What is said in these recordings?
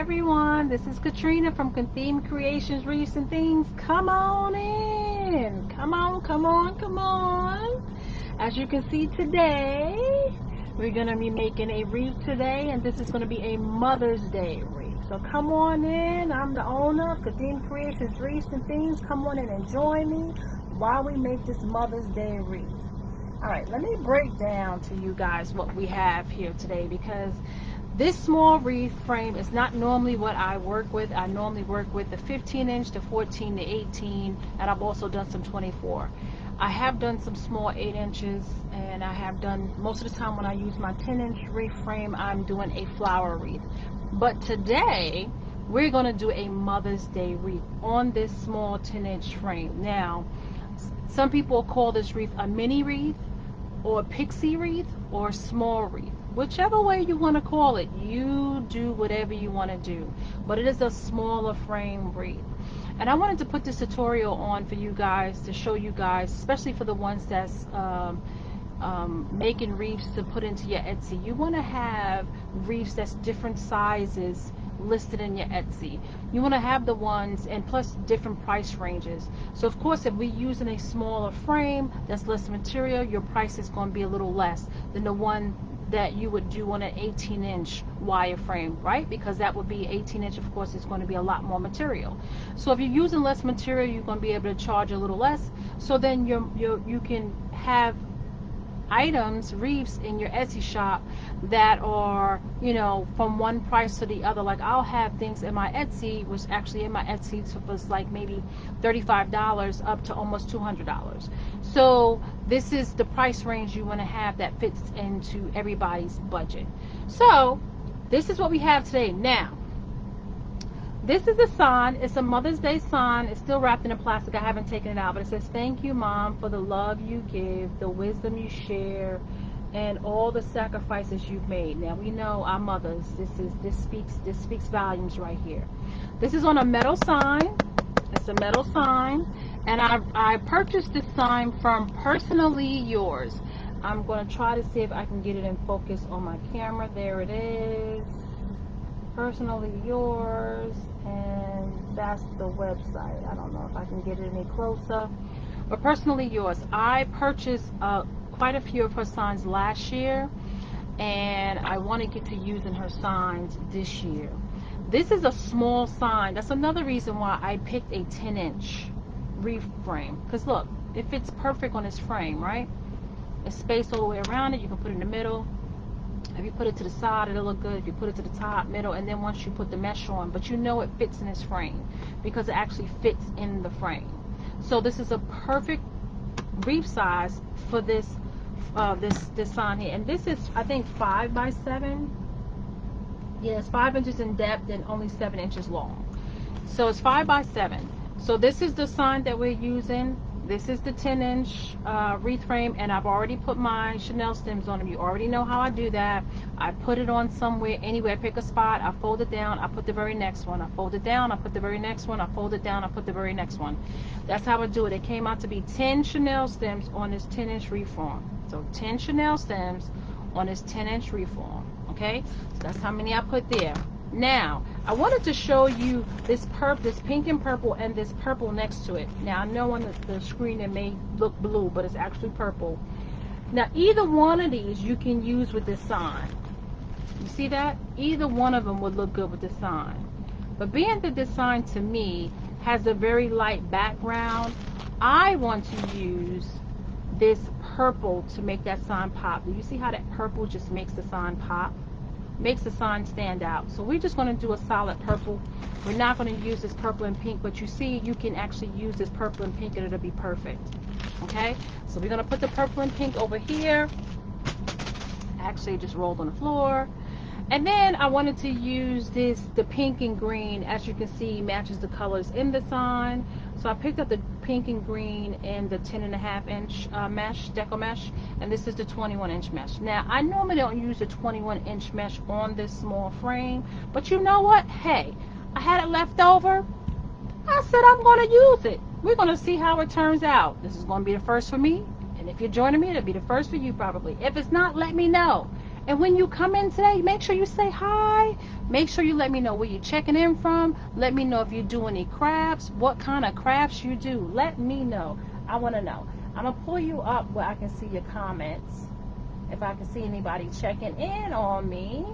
everyone, this is Katrina from Theme Creations, Wreaths and Things. Come on in. Come on, come on, come on. As you can see today, we're going to be making a wreath today, and this is going to be a Mother's Day wreath. So come on in. I'm the owner of Theme Creations, Wreaths and Things. Come on in and join me while we make this Mother's Day wreath. All right, let me break down to you guys what we have here today, because this small wreath frame is not normally what I work with. I normally work with the 15-inch, the 14, the 18, and I've also done some 24. I have done some small 8 inches, and I have done, most of the time when I use my 10-inch wreath frame, I'm doing a flower wreath. But today, we're going to do a Mother's Day wreath on this small 10-inch frame. Now, some people call this wreath a mini wreath, or a pixie wreath, or a small wreath. Whichever way you want to call it, you do whatever you want to do. But it is a smaller frame wreath. And I wanted to put this tutorial on for you guys to show you guys, especially for the ones that's making wreaths to put into your Etsy. You want to have wreaths that's different sizes listed in your Etsy. You want to have the ones, and plus different price ranges. So of course, if we're using a smaller frame that's less material, your price is going to be a little less than the one that you would do on an 18-inch wire frame, right? Because that would be 18-inch, of course, it's going to be a lot more material. So if you're using less material, you're going to be able to charge a little less. So then you can have items, wreaths in your Etsy shop that are, you know, from one price to the other. Like I'll have things in my Etsy, which actually in my Etsy was like maybe $35 up to almost $200. So this is the price range you want to have that fits into everybody's budget. So this is what we have today. Now, this is a sign. It's a Mother's Day sign. It's still wrapped in a plastic. I haven't taken it out, but it says, "Thank you, Mom, for the love you give, the wisdom you share, and all the sacrifices you've made." Now we know our mothers. This speaks volumes right here. This is on a metal sign. It's a metal sign, and I purchased this sign from Personally Yours. I'm going to try to see if I can get it in focus on my camera. There it is. Personally Yours, and that's the website. I don't know if I can get it any closer, but Personally Yours. I purchased quite a few of her signs last year, and I want to get to using her signs this year. This is a small sign. That's another reason why I picked a 10-inch wreath frame, because look, it fits perfect on this frame, right? It's spaced all the way around it. You can put it in the middle. If you put it to the side, it'll look good. If you put it to the top, middle, and then once you put the mesh on, but you know it fits in this frame because it actually fits in the frame. So this is a perfect wreath size for this this sign here. And this is, I think, 5 by 7. Yeah, it's 5 inches in depth and only 7 inches long. So it's 5 by 7. So this is the sign that we're using. This is the 10-inch wreath frame, and I've already put my Chanel stems on them. You already know how I do that. I put it on somewhere, anywhere. I pick a spot, I fold it down, I put the very next one. I fold it down, I put the very next one. I fold it down, I put the very next one. That's how I do it. It came out to be 10 Chanel stems on this 10-inch wreath form. So 10 Chanel stems on this 10-inch wreath form. Okay, so that's how many I put there. Now, I wanted to show you this pink and purple, and this purple next to it. Now, I know on the screen it may look blue, but it's actually purple. Now, either one of these you can use with this sign. You see that? Either one of them would look good with this sign. But being that this sign, to me, has a very light background, I want to use this purple to make that sign pop. Do you see how that purple just makes the sign pop? Makes the sign stand out. So we're just going to do a solid purple. We're not going to use this purple and pink, but you see you can actually use this purple and pink and it'll be perfect. Okay, so we're going to put the purple and pink over here. Actually, just rolled on the floor. And then I wanted to use the pink and green, as you can see, matches the colors in the sign. So I picked up the pink and green in the 10.5-inch mesh, deco mesh, and this is the 21-inch mesh. Now, I normally don't use the 21-inch mesh on this small frame, but you know what? Hey, I had it left over. I said I'm going to use it. We're going to see how it turns out. This is going to be the first for me, and if you're joining me, it'll be the first for you probably. If it's not, let me know. And when you come in today, make sure you say hi. Make sure you let me know where you're checking in from. Let me know if you do any crafts, what kind of crafts you do. Let me know. I want to know. I'm going to pull you up where I can see your comments. If I can see anybody checking in on me.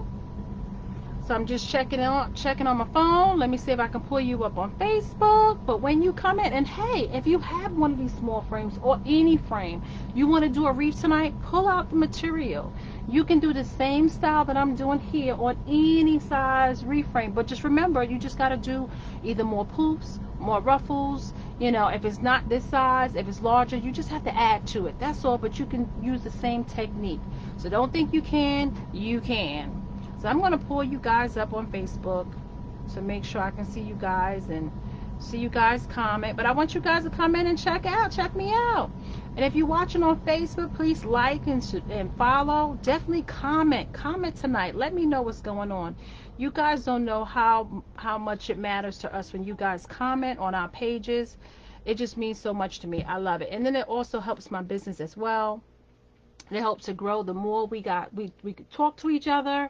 So I'm just checking on my phone. Let me see if I can pull you up on Facebook. But when you come in, and hey, if you have one of these small frames or any frame, you want to do a wreath tonight, pull out the material. You can do the same style that I'm doing here on any size wreath frame. But just remember, you just got to do either more poofs, more ruffles. You know, if it's not this size, if it's larger, you just have to add to it. That's all. But you can use the same technique. So don't think you can. You can. So I'm going to pull you guys up on Facebook to make sure I can see you guys and see you guys comment. But I want you guys to come in and check me out. And if you're watching on Facebook, please like and follow. Definitely comment tonight. Let me know what's going on. You guys don't know how much it matters to us when you guys comment on our pages. It just means so much to me. I love it. And then it also helps my business as well. It helps to grow. The more we talk to each other,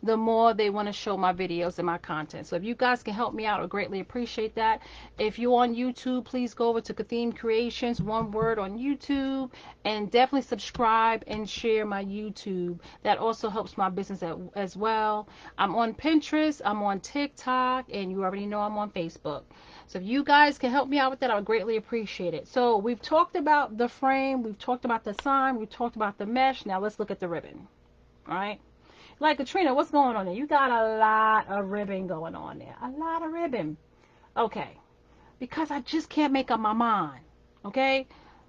the more they want to show my videos and my content. So if you guys can help me out, I greatly appreciate that. If you're on YouTube, please go over to Kathleen Creations, one word on YouTube, and definitely subscribe and share my YouTube. That also helps my business as well. I'm on Pinterest, I'm on TikTok, and you already know I'm on Facebook. So if you guys can help me out with that, I would greatly appreciate it. So we've talked about the frame, we've talked about the sign, we've talked about the mesh. Now let's look at the ribbon. All right. Like, Katrina, what's going on there? You got a lot of ribbon going on there. A lot of ribbon. Okay. Because I just can't make up my mind. Okay.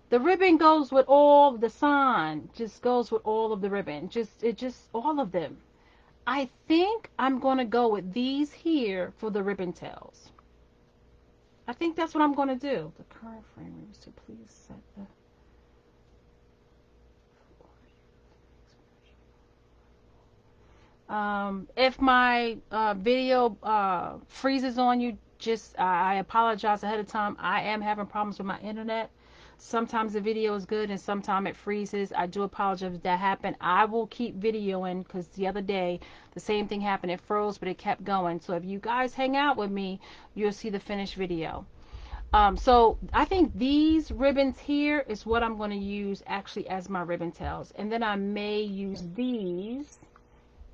The ribbon goes with all the sign. Just goes with all of the ribbon. All of them. I think I'm going to go with these here for the ribbon tails. I think that's what I'm going to do. The current frame is to please set the... if my video freezes on you, I apologize ahead of time. I am having problems with my internet. Sometimes the video is good and sometimes it freezes. I do apologize if that happened. I will keep videoing because the other day the same thing happened. It froze, but it kept going. So if you guys hang out with me, you'll see the finished video. So I think these ribbons here is what I'm going to use actually as my ribbon tails. And then I may use these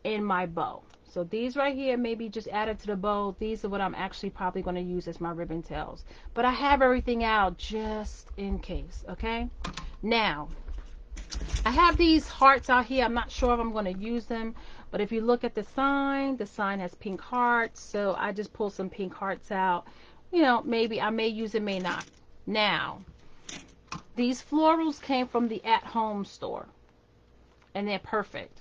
in my bow. So these right here, maybe just added to the bow. These are what I'm actually probably going to use as my ribbon tails. But I have everything out just in case, okay? Now, I have these hearts out here. I'm not sure if I'm going to use them. But if you look at the sign has pink hearts. So I just pulled some pink hearts out. You know, maybe I may use it, may not. Now, these florals came from the at-home store. And they're perfect.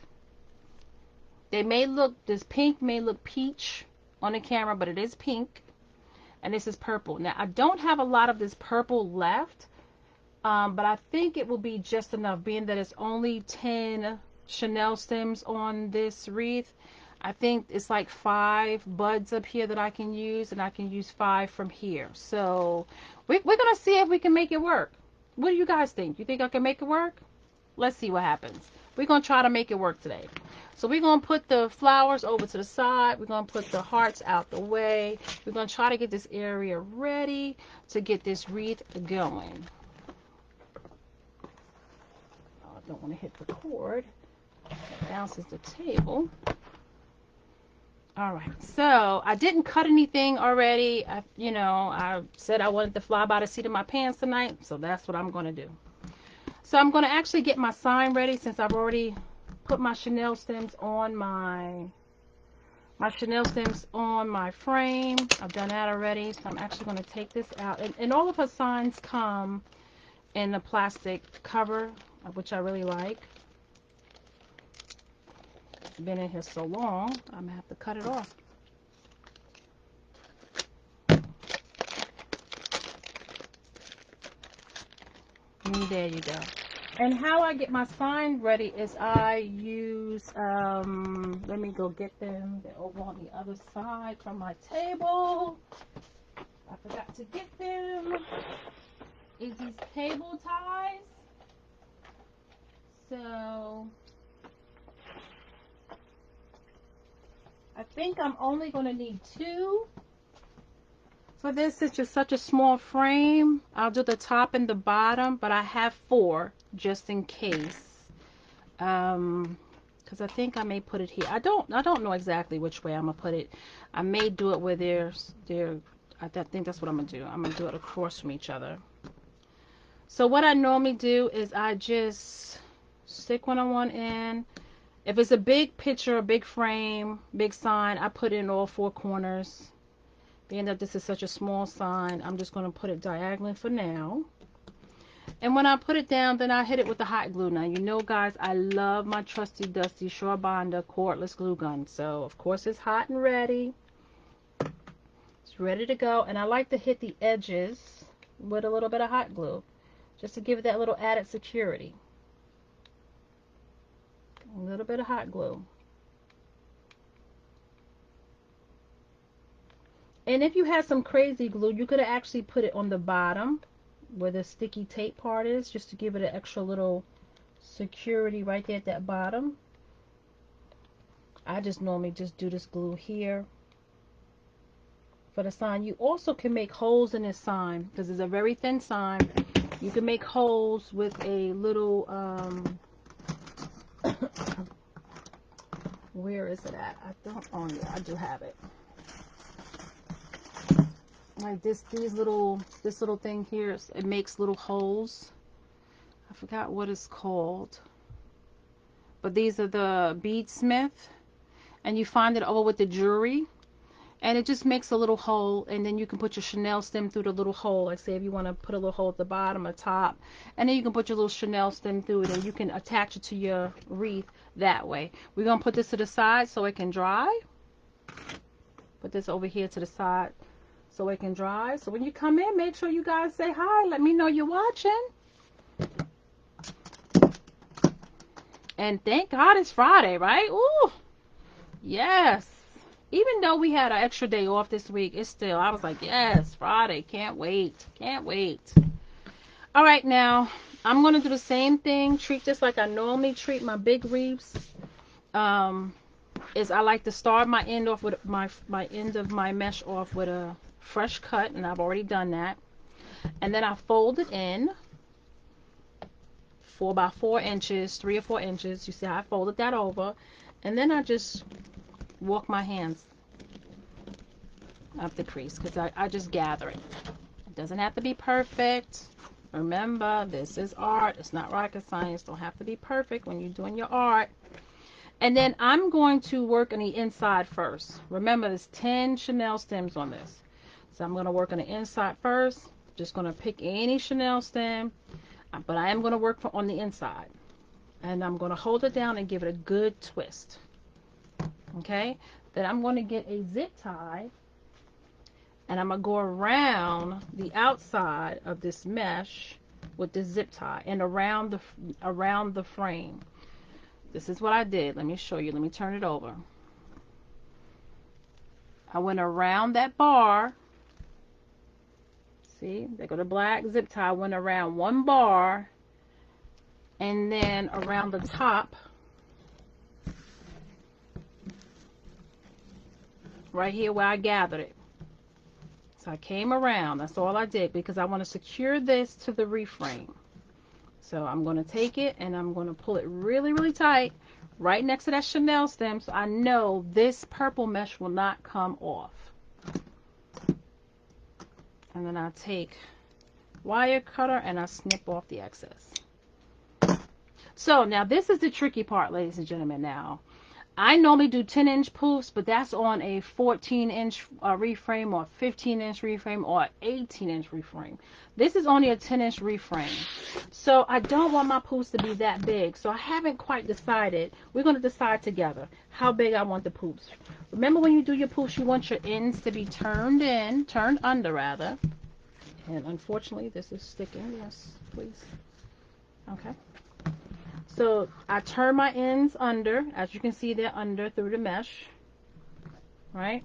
This pink may look peach on the camera, but it is pink. And this is purple. Now, I don't have a lot of this purple left. But I think it will be just enough, being that it's only 10 Chanel stems on this wreath. I think it's like 5 buds up here that I can use, and I can use 5 from here. So we're going to see if we can make it work. What do you guys think? You think I can make it work? Let's see what happens. We're going to try to make it work today. So we're going to put the flowers over to the side. We're going to put the hearts out the way. We're going to try to get this area ready to get this wreath going. Oh, I don't want to hit the cord. That bounces the table. All right, so I didn't cut anything already. I said I wanted to fly by the seat of my pants tonight, so that's what I'm going to do. So I'm going to actually get my sign ready since I've already put my Chanel stems on my frame. I've done that already, so I'm actually going to take this out. And all of her signs come in a plastic cover, which I really like. It's been in here so long, I'm going to have to cut it off. And there you go. And how I get my sign ready is I use, let me go get them. They're over on the other side from my table. I forgot to get them. Is these cable ties. So I think I'm only going to need 2 for this. It's just such a small frame. I'll do the top and the bottom, but I have 4 just in case. Because I think I may put it here. I don't know exactly which way I'm gonna put it. I may do it where I think that's what I'm gonna do. I'm gonna do it across from each other. So what I normally do is I just stick one on one end. If it's a big picture, a big frame, big sign, I put it in all 4 corners. Being that this is such a small sign, I'm just gonna put it diagonally for now. And when I put it down, then I hit it with the hot glue. Now, you know, guys, I love my trusty dusty Shore Bonder cordless glue gun. So, of course, it's hot and ready. It's ready to go. And I like to hit the edges with a little bit of hot glue, just to give it that little added security. A little bit of hot glue. And if you had some crazy glue, you could have actually put it on the bottom where the sticky tape part is, just to give it an extra little security right there at that bottom. I just normally just do this glue here for the sign. You also can make holes in this sign because it's a very thin sign. You can make holes with a little where is it at? I don't own it. I do have it. Like this little thing here, it makes little holes. I forgot what it's called, but these are the beadsmith, and you find it over with the jewelry, and it just makes a little hole, and then you can put your Chanel stem through the little hole. Like, say if you want to put a little hole at the bottom or top, and then you can put your little Chanel stem through it, and you can attach it to your wreath that way. We're gonna put this to the side so it can dry. Put this over here to the side so it can dry. So when you come in, make sure you guys say hi. Let me know you're watching. And thank God it's Friday, right? Ooh, yes. Even though we had an extra day off this week, it's still, I was like, yes, Friday. Can't wait. Can't wait. All right, now I'm going to do the same thing. Treat this like I normally treat my big wreaths. Is I like to start my end off with my end of my mesh off with a fresh cut, and I've already done that. And then I fold it in for about 4 inches, 3 or 4 inches. You see how I folded that over, and then I just walk my hands up the crease because I just gather it. It doesn't have to be perfect. Remember, this is art. It's not rocket science. Don't have to be perfect when you're doing your art. And then I'm going to work on the inside first. Remember, there's 10 Chanel stems on this. So I'm going to work on the inside first. Just going to pick any Chanel stem. But I am going to work on the inside. And I'm going to hold it down and give it a good twist. Okay? Then I'm going to get a zip tie. And I'm going to go around the outside of this mesh with this zip tie. And around the frame. This is what I did. Let me show you. Let me turn it over. I went around that bar. See, they go to black zip tie. I went around one bar and then around the top right here where I gathered it. So I came around. That's all I did because I want to secure this to the reframe. So I'm going to take it and I'm going to pull it really, really tight right next to that Chanel stem so I know this purple mesh will not come off. And then I take wire cutter and I snip off the excess. So now this is the tricky part, ladies and gentlemen. Now I normally do 10-inch poofs, but that's on a 14-inch reframe or 15-inch reframe or 18-inch reframe. This is only a 10-inch reframe. So I don't want my poofs to be that big. So I haven't quite decided. We're going to decide together how big I want the poofs. Remember, when you do your poofs, you want your ends to be turned under rather. And unfortunately, this is sticking. Yes, please. Okay. So I turn my ends under. As you can see, they're under through the mesh. Right?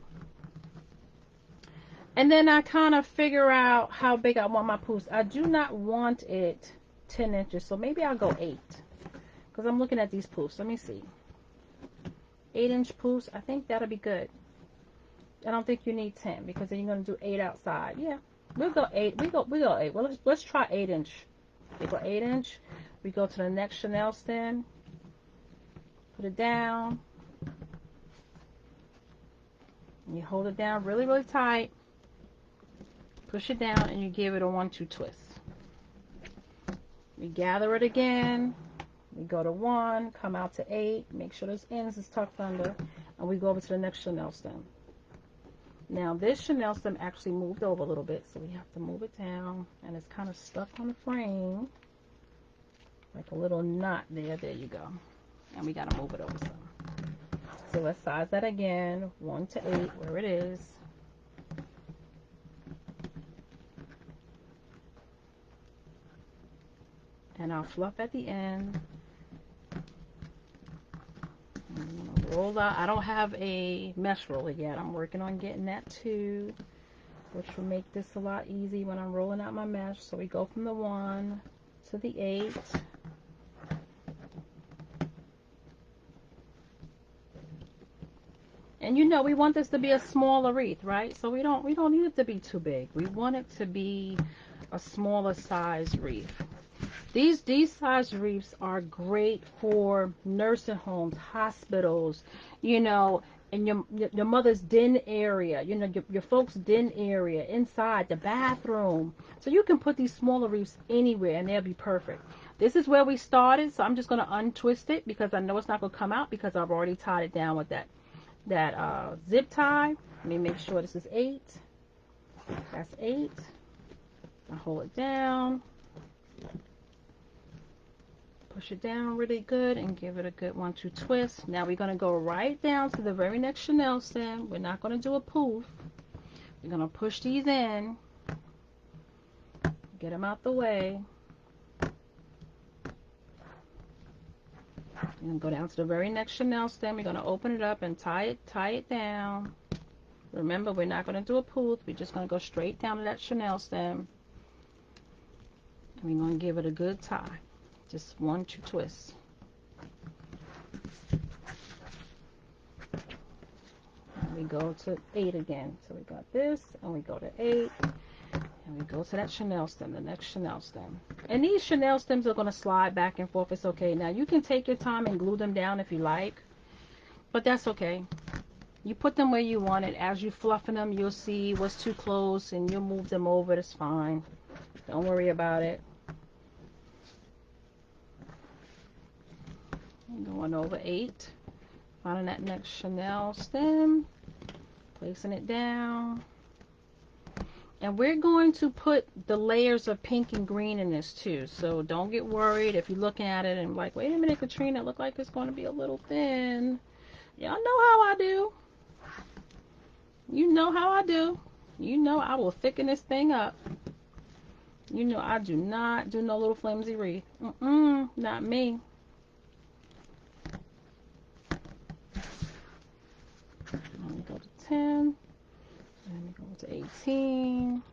And then I kind of figure out how big I want my poofs. I do not want it 10 inches. So maybe I'll go 8. Because I'm looking at these poofs. Let me see. 8-inch poofs, I think that'll be good. I don't think you need 10 because then you're gonna do 8 outside. Yeah, we'll go 8. We go 8. Well, let's try 8-inch. We go 8-inch. We go to the next Chanel stem. Put it down. And you hold it down really, really tight. Push it down and you give it a 1-2 twist. We gather it again. We go to 1, come out to 8. Make sure those ends is tucked under, and we go over to the next Chanel stem. Now this Chanel stem actually moved over a little bit, so we have to move it down, and it's kind of stuck on the frame, like a little knot there. There you go. And we got to move it over some. So let's size that again, 1 to 8, where it is. And I'll fluff at the end. Roll out. I don't have a mesh roller yet. I'm working on getting that too, which will make this a lot easy when I'm rolling out my mesh. So we go from the 1 to the 8. And you know we want this to be a smaller wreath, right? So we don't need it to be too big. We want it to be a smaller size wreath. These size wreaths are great for nursing homes, hospitals, you know, in your mother's den area, you know, your folks' den area, inside the bathroom. So you can put these smaller wreaths anywhere and they'll be perfect. This is where we started, so I'm just going to untwist it because I know it's not going to come out because I've already tied it down with that zip tie. Let me make sure this is 8. That's 8. I hold it down. Push it down really good and give it a good 1-2 twist. Now we're going to go right down to the very next Chanel stem. We're not going to do a poof. We're going to push these in. Get them out the way. And go down to the very next Chanel stem. We're going to open it up and tie it down. Remember, we're not going to do a poof. We're just going to go straight down to that Chanel stem. And we're going to give it a good tie. Just 1-2 twists. And we go to 8 again. So we got this, and we go to 8, and we go to that Chanel stem, the next Chanel stem. And these Chanel stems are going to slide back and forth. It's okay. Now you can take your time and glue them down if you like, but that's okay. You put them where you want it. As you fluffing them, you'll see what's too close, and you'll move them over. That's fine. Don't worry about it. Going over 8, finding that next Chanel stem, placing it down, and we're going to put the layers of pink and green in this too, so don't get worried if you're looking at it and like, wait a minute, Katrina, it looks like it's going to be a little thin. Y'all know how I do. You know how I do. You know I will thicken this thing up. You know I do not do no little flimsy wreath. Not me. Let me go to 10. Let me go to 18.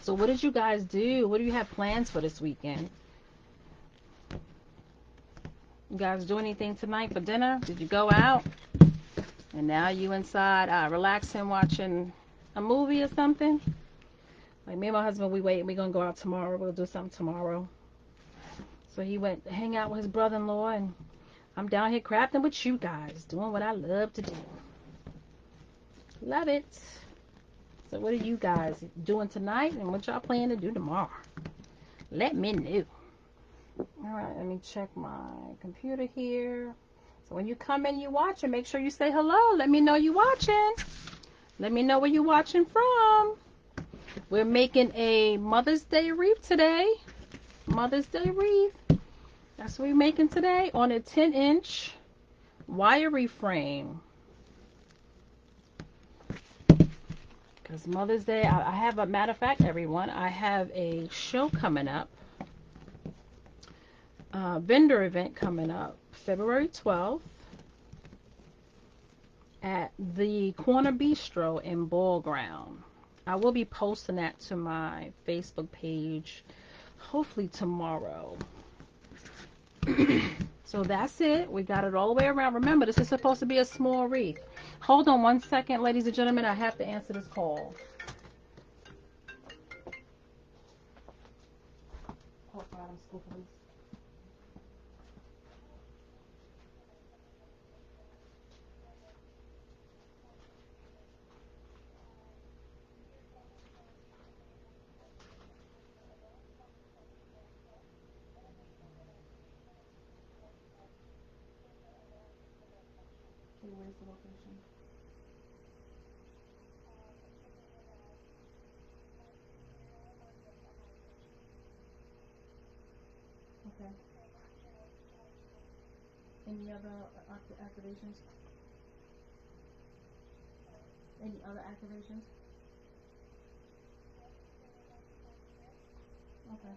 So what did you guys do? What do you have plans for this weekend? You guys do anything tonight for dinner? Did you go out? And now you inside relaxing, watching a movie or something? Like me and my husband, we're going to go out tomorrow. We'll do something tomorrow. So he went to hang out with his brother-in-law, and I'm down here crafting with you guys, doing what I love to do. Love it. So what are you guys doing tonight, and what y'all plan to do tomorrow? Let me know. Alright, let me check my computer here. So when you come in, you watching, make sure you say hello. Let me know you watching. Let me know where you watching from. We're making a Mother's Day wreath today. Mother's Day wreath. That's what we're making today on a 10-inch wiry frame. Because Mother's Day, I have a matter of fact, everyone, I have a show coming up. Vendor event coming up February 12th at the Corner Bistro in Ball Ground. I will be posting that to my Facebook page hopefully tomorrow. So that's it. We got it all the way around. Remember, this is supposed to be a small wreath. Hold on one second, ladies and gentlemen. I have to answer this call. Okay, where's the location? Okay. Any other activations? Any other activations? Okay.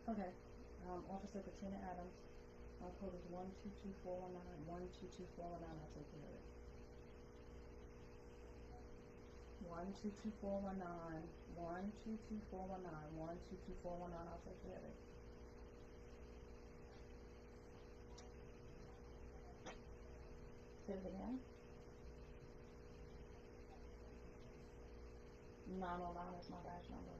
Okay. Officer Katrina Adams. My code is 122419. 122419. I'll take care of it. 122419. 122419. 122419. I'll take care of it. Say it again. 909 is my badge number.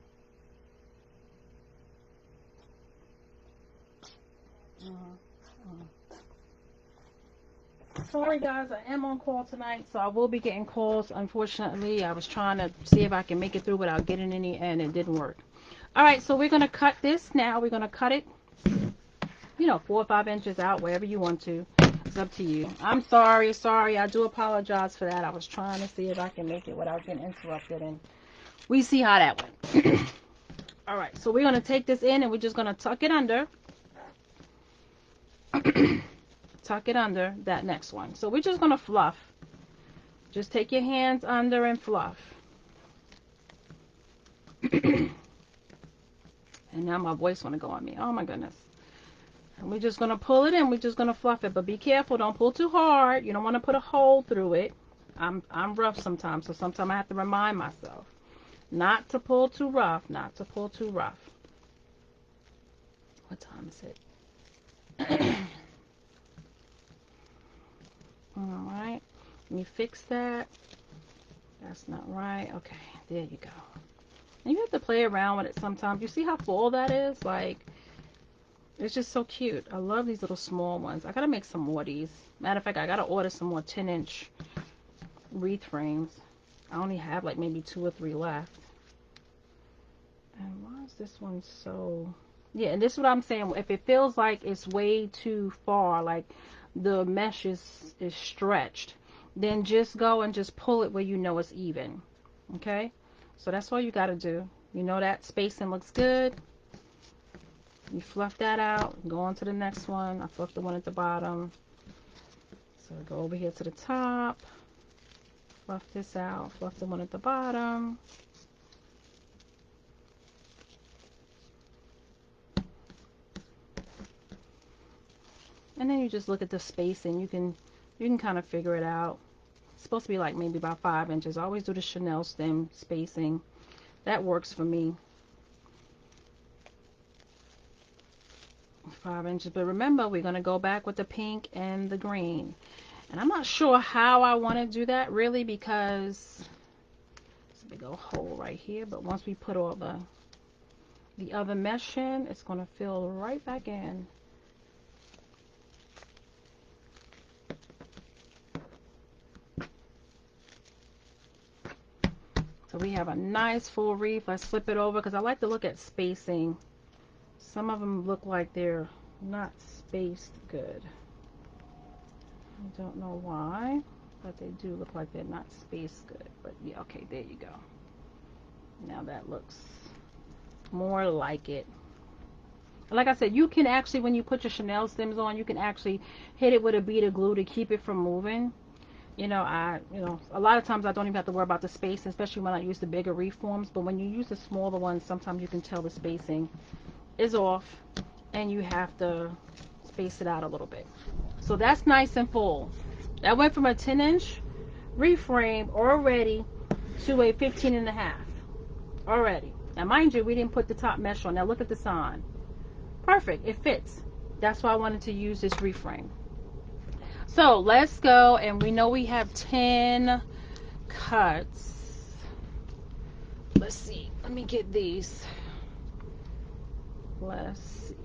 Sorry guys, I am on call tonight, so I will be getting calls. Unfortunately, I was trying to see if I can make it through without getting any, and it didn't work. All right, so we're gonna cut this now. We're gonna cut it, 4 or 5 inches out, wherever you want to. It's up to you. I'm sorry. I do apologize for that. I was trying to see if I can make it without getting interrupted, and we see how that went. All right, so we're gonna take this in, and we're just gonna tuck it under. Tuck it under that next one. So we're just gonna fluff. Just take your hands under and fluff. And now my voice want to go on me. Oh my goodness. And we're just gonna pull it in. We're just gonna fluff it, but be careful. Don't pull too hard. You don't want to put a hole through it. I'm rough sometimes, so sometimes I have to remind myself not to pull too rough. Not to pull too rough. What time is it? All right. Let me fix that. That's not right. Okay, there you go. And you have to play around with it sometimes. You see how full that is? Like, it's just so cute. I love these little small ones. I gotta make some more of these. Matter of fact, I gotta order some more 10-inch wreath frames. I only have like maybe 2 or 3 left. And why is this one so... Yeah, and this is what I'm saying. If it feels like it's way too far, like the mesh is stretched, then just go and just pull it where you know it's even. Okay? So that's all you got to do. You know that spacing looks good. You fluff that out. Go on to the next one. I fluffed the one at the bottom. So go over here to the top. Fluff this out. Fluff the one at the bottom. And then you just look at the spacing. You can kind of figure it out. It's supposed to be like maybe about 5 inches. I always do the Chanel stem spacing. That works for me. 5 inches. But remember, we're going to go back with the pink and the green. And I'm not sure how I want to do that really, because there's a big old hole right here. But once we put all the other mesh in, it's going to fill right back in. So we have a nice full wreath. Let's flip it over because I like to look at spacing. Some of them look like they're not spaced good. I don't know why, but they do look like they're not spaced good. But yeah, okay, there you go. Now that looks more like it. Like I said, you can actually, when you put your Chanel stems on, you can actually hit it with a bead of glue to keep it from moving. A lot of times I don't even have to worry about the spacing, especially when I use the bigger wreath forms. But when you use the smaller ones, sometimes you can tell the spacing is off, and you have to space it out a little bit. So that's nice and full. That went from a 10-inch wreath frame already to a 15.5 already. Now, mind you, we didn't put the top mesh on. Now look at the sign. Perfect. It fits. That's why I wanted to use this wreath frame. So let's go, and we know we have 10 cuts. Let's see. Let me get these. Let's see.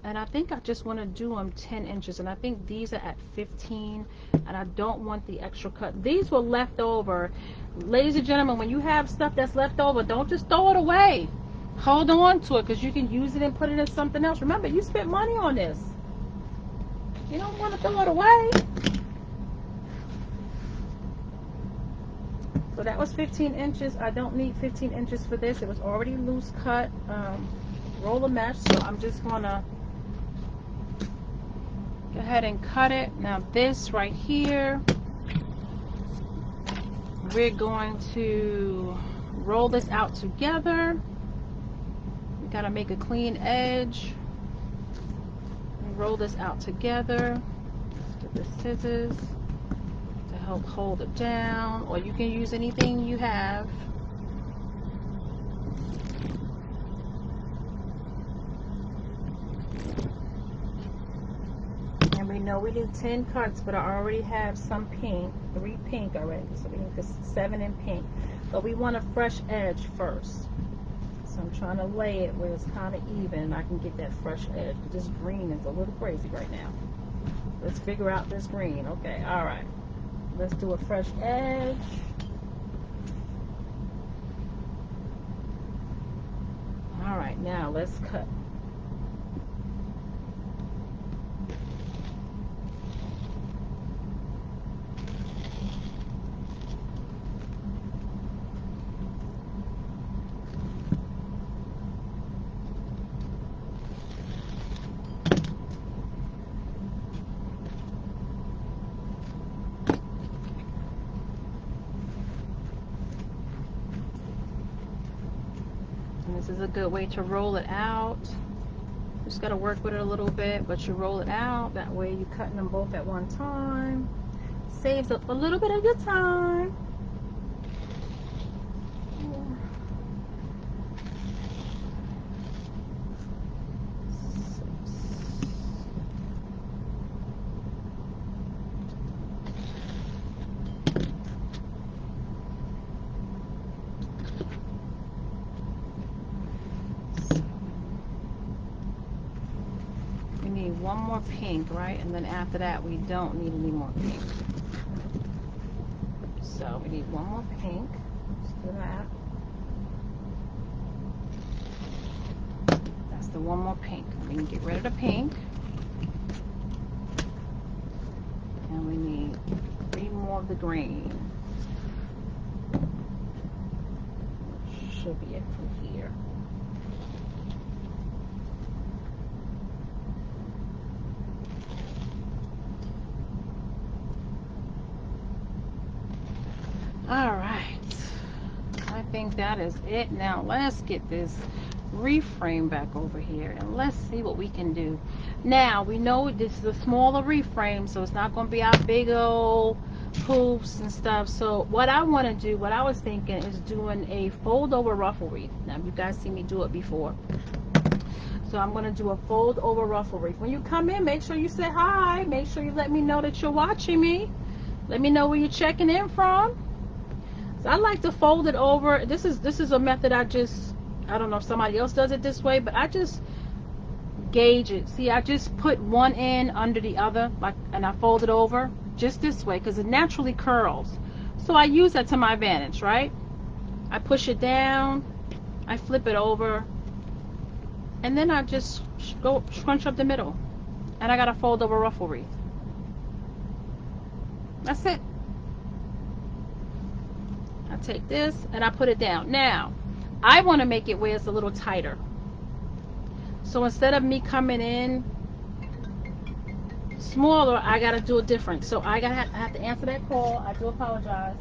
And I think I just want to do them 10 inches, and I think these are at 15, and I don't want the extra cut. These were left over. Ladies and gentlemen, when you have stuff that's left over, don't just throw it away. Hold on to it, because you can use it and put it in something else. Remember, you spent money on this. You don't want to throw it away. So that was 15 inches. I don't need 15 inches for this. It was already loose cut. Roller mesh. So I'm just going to go ahead and cut it. Now this right here, we're going to roll this out together. We got to make a clean edge. Roll this out together. Get the scissors to help hold it down, or you can use anything you have. And we know we need 10 cuts, but I already have some pink, 3 pink already, so we need this 7 in pink. But we want a fresh edge first. So I'm trying to lay it where it's kind of even. I can get that fresh edge. This green is a little crazy right now. Let's figure out this green. Okay, all right. Let's do a fresh edge. All right, now let's cut. This is a good way to roll it out. Just got to work with it a little bit, but you roll it out. That way you're cutting them both at one time. Saves up a little bit of your time. One more pink, right? And then after that we don't need any more pink. So we need one more pink. Let's do that. That's the one more pink. We can get rid of the pink. And we need 3 more of the green. Which should be it from here. All right, I think that is it. Now let's get this wreath frame back over here and let's see what we can do. Now we know this is a smaller wreath frame, so it's not going to be our big old hoops and stuff. So what I want to do, what I was thinking, is doing a fold over ruffle wreath. Now you guys see me do it before, so I'm going to do a fold over ruffle wreath. When you come in, make sure you say hi. Make sure you let me know that you're watching me. Let me know where you're checking in from. So I like to fold it over. This is a method I don't know if somebody else does it this way, but I just gauge it. See, I just put one end under the other, like, and I fold it over just this way because it naturally curls. So I use that to my advantage, right? I push it down, I flip it over, and then I just go scrunch up the middle, and I got a fold over ruffle wreath. That's it. I take this and I put it down. Now, I want to make it where it's a little tighter. So instead of me coming in smaller, I gotta do it different. So I have to answer that call. I do apologize.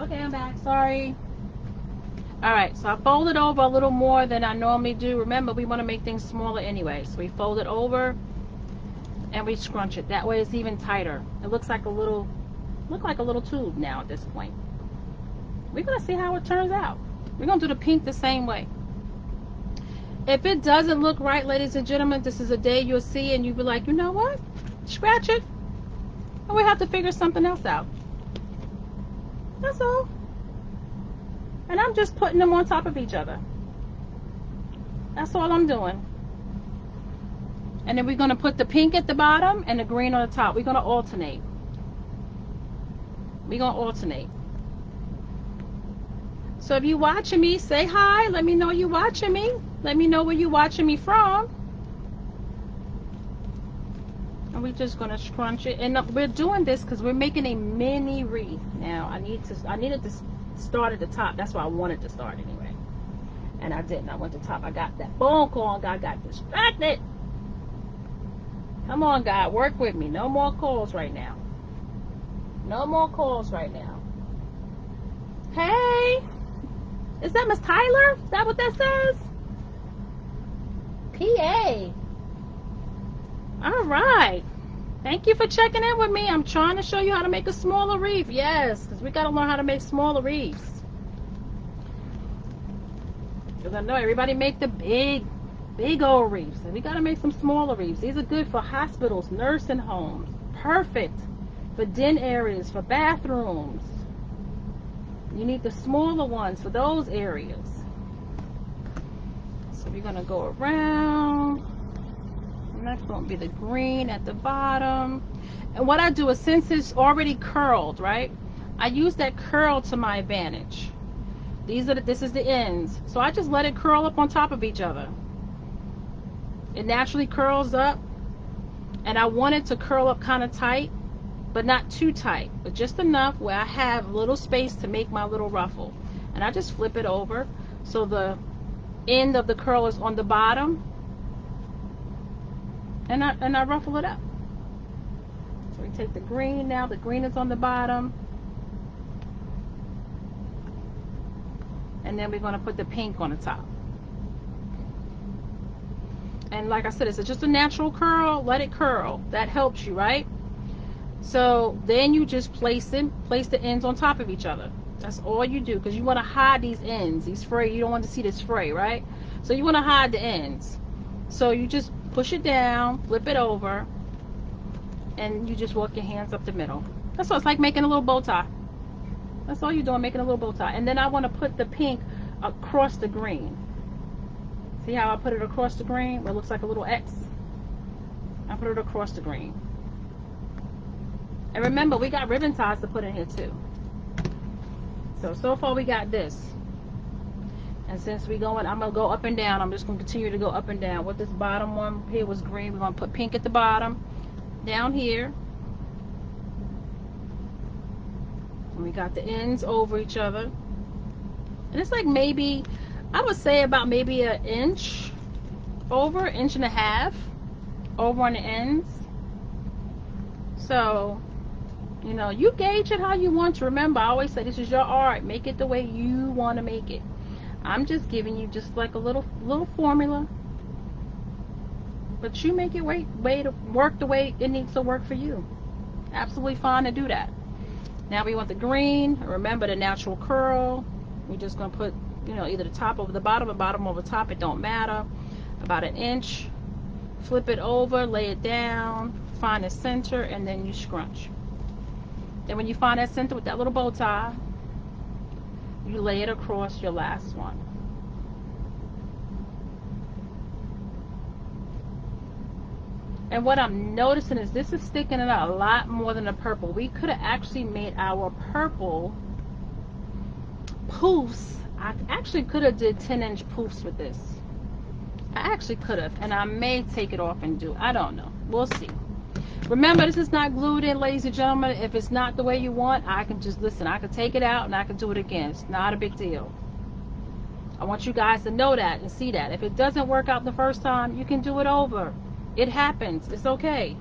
Okay, I'm back. Sorry. Alright, so I fold it over a little more than I normally do. Remember, we want to make things smaller anyway. So we fold it over and we scrunch it. That way it's even tighter. It looks like a little tube now at this point. We're going to see how it turns out. We're going to do the pink the same way. If it doesn't look right, ladies and gentlemen, this is a day you'll see and you'll be like, you know what? Scratch it. And we have to figure something else out. That's all. And I'm just putting them on top of each other. That's all I'm doing. And then we're going to put the pink at the bottom and the green on the top. We're going to alternate. We're going to alternate. So if you're watching me, say hi. Let me know you're watching me. Let me know where you're watching me from. And we're just going to scrunch it. And we're doing this because we're making a mini wreath. Now, I needed to start at the top. That's why I wanted to start anyway. And I didn't. I went to the top. I got that phone call and I got distracted. Come on, God. Work with me. No more calls right now. No more calls right now. Hey. Is that Miss Tyler? Is that what that says? PA. All right. Thank you for checking in with me. I'm trying to show you how to make a smaller wreath. Yes, because we got to learn how to make smaller wreaths. Because I know everybody make the big old wreaths. And we got to make some smaller wreaths. These are good for hospitals, nursing homes. Perfect for den areas, for bathrooms. You need the smaller ones for those areas. So we're going to go around. Next going to be the green at the bottom. And what I do is, since it's already curled, right, I use that curl to my advantage. This is the ends. So I just let it curl up on top of each other. It naturally curls up. And I want it to curl up kind of tight, but not too tight, but just enough where I have a little space to make my little ruffle. And I just flip it over so the end of the curl is on the bottom, and I ruffle it up. So we take the green now. The green is on the bottom, and then we're going to put the pink on the top. And like I said, it's just a natural curl. Let it curl. That helps you, right? So then you just place the ends on top of each other. That's all you do, because you want to hide these ends, these fray. You don't want to see this fray, right? So you want to hide the ends. So you just push it down, flip it over, and you just walk your hands up the middle. That's all. It's like making a little bow tie. That's all you're doing, making a little bow tie. And then I want to put the pink across the green. See how I put it across the green? Where it looks like a little X. I put it across the green. And remember, we got ribbon ties to put in here too. So far we got this. And since we're going, I'm going to go up and down. I'm just going to continue to go up and down. What this bottom one here was green, we're going to put pink at the bottom. Down here. And we got the ends over each other. And it's like maybe, I would say about maybe an inch over, inch and a half over on the ends. So, you know, you gauge it how you want to. Remember, I always say this is your art. Make it the way you want to make it. I'm just giving you just like a little formula. But you make it way to work the way it needs to work for you. Absolutely fine to do that. Now we want the green. Remember the natural curl. We're just going to put, you know, either the top over the bottom or bottom over top. It don't matter. About an inch. Flip it over, lay it down, find the center, and then you scrunch. Then when you find that center with that little bow tie, you lay it across your last one. And what I'm noticing is this is sticking it out a lot more than the purple. We could have actually made our purple poofs. I actually could have did 10-inch poofs with this. I actually could have, and I may take it off and do. I don't know. We'll see. Remember, this is not glued in, ladies and gentlemen. If it's not the way you want, I can just listen. I can take it out and I can do it again. It's not a big deal. I want you guys to know that and see that. If it doesn't work out the first time, you can do it over. It happens. It's okay.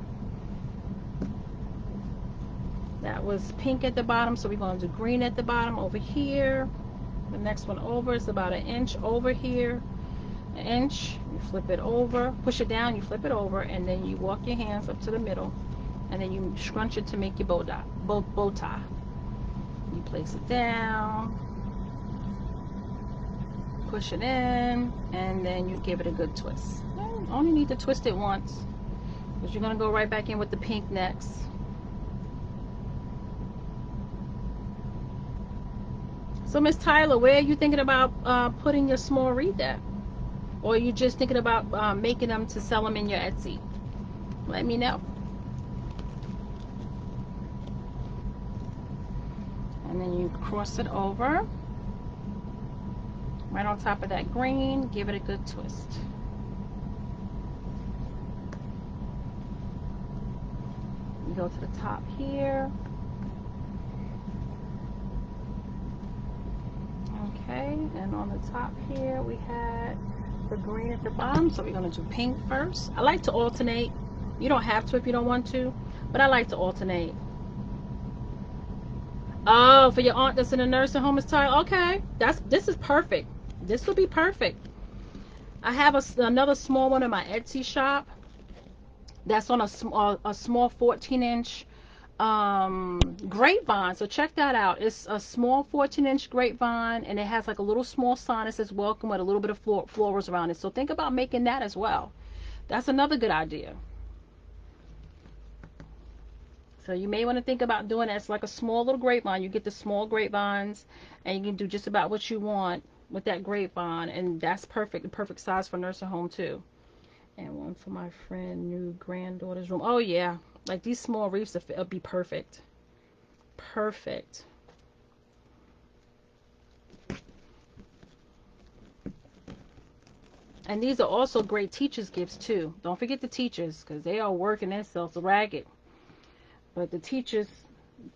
That was pink at the bottom, so we're going to do green at the bottom over here. The next one over is about an inch over here. An inch. You flip it over. Push it down. You flip it over, and then you walk your hands up to the middle, and then you scrunch it to make your bow tie. You place it down. Push it in, and then you give it a good twist. You only need to twist it once, because you're going to go right back in with the pink next. So Miss Tyler, where are you thinking about putting your small wreath at? Or are you just thinking about making them to sell them in your Etsy? Let me know. And then you cross it over. Right on top of that green, give it a good twist. You go to the top here. Okay, and on the top here we had the green at the bottom, so we're going to do pink first. I like to alternate. You don't have to if you don't want to, but I like to alternate. Oh, for your aunt that's in a nursing home, Miss Tyler. Okay, this is perfect. This will be perfect. I have another small one in my Etsy shop. That's on a small 14-inch grapevine. So check that out. It's a small 14-inch grapevine, and it has like a little small sign that says welcome with a little bit of florals around it. So think about making that as well. That's another good idea. So you may want to think about doing that. It's like a small little grapevine. You get the small grapevines, and you can do just about what you want with that grapevine, and that's perfect. The perfect size for nursing home too. And one for my friend new granddaughter's room. Oh yeah, like these small wreaths will be perfect. Perfect. And these are also great teachers' gifts too. Don't forget the teachers, because they are working themselves ragged. But the teachers,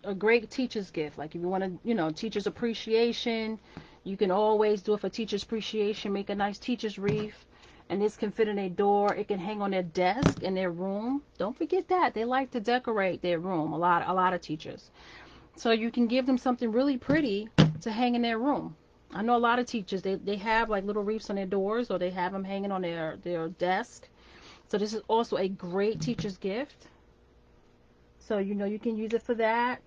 a great teacher's gift. Like if you want to, teacher's appreciation, you can always do it for teacher's appreciation. Make a nice teacher's wreath. And this can fit in a door. It can hang on their desk in their room. Don't forget that. They like to decorate their room. A lot of teachers. So you can give them something really pretty to hang in their room. I know a lot of teachers, they have like little wreaths on their doors, or they have them hanging on their desk. So this is also a great teacher's gift. So you can use it for that.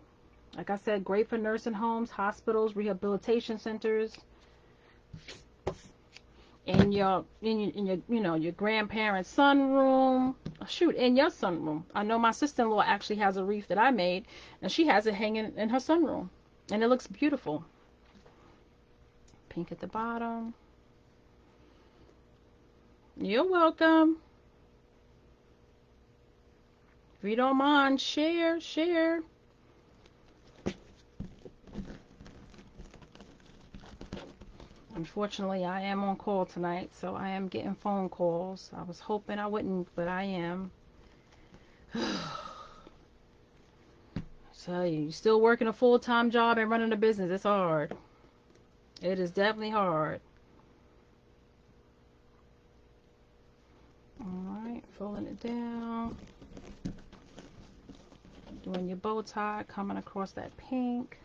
Like I said, great for nursing homes, hospitals, rehabilitation centers. In your your grandparents' sunroom. Shoot, in your sunroom. I know my sister-in-law actually has a wreath that I made, and she has it hanging in her sunroom, and it looks beautiful. Pink at the bottom. You're welcome. If you don't mind, share. Unfortunately, I am on call tonight, so I am getting phone calls. I was hoping I wouldn't, but I am. So you're still working a full-time job and running a business. It's hard. It is definitely hard. Alright, folding it down. Doing your bow tie, coming across that pink.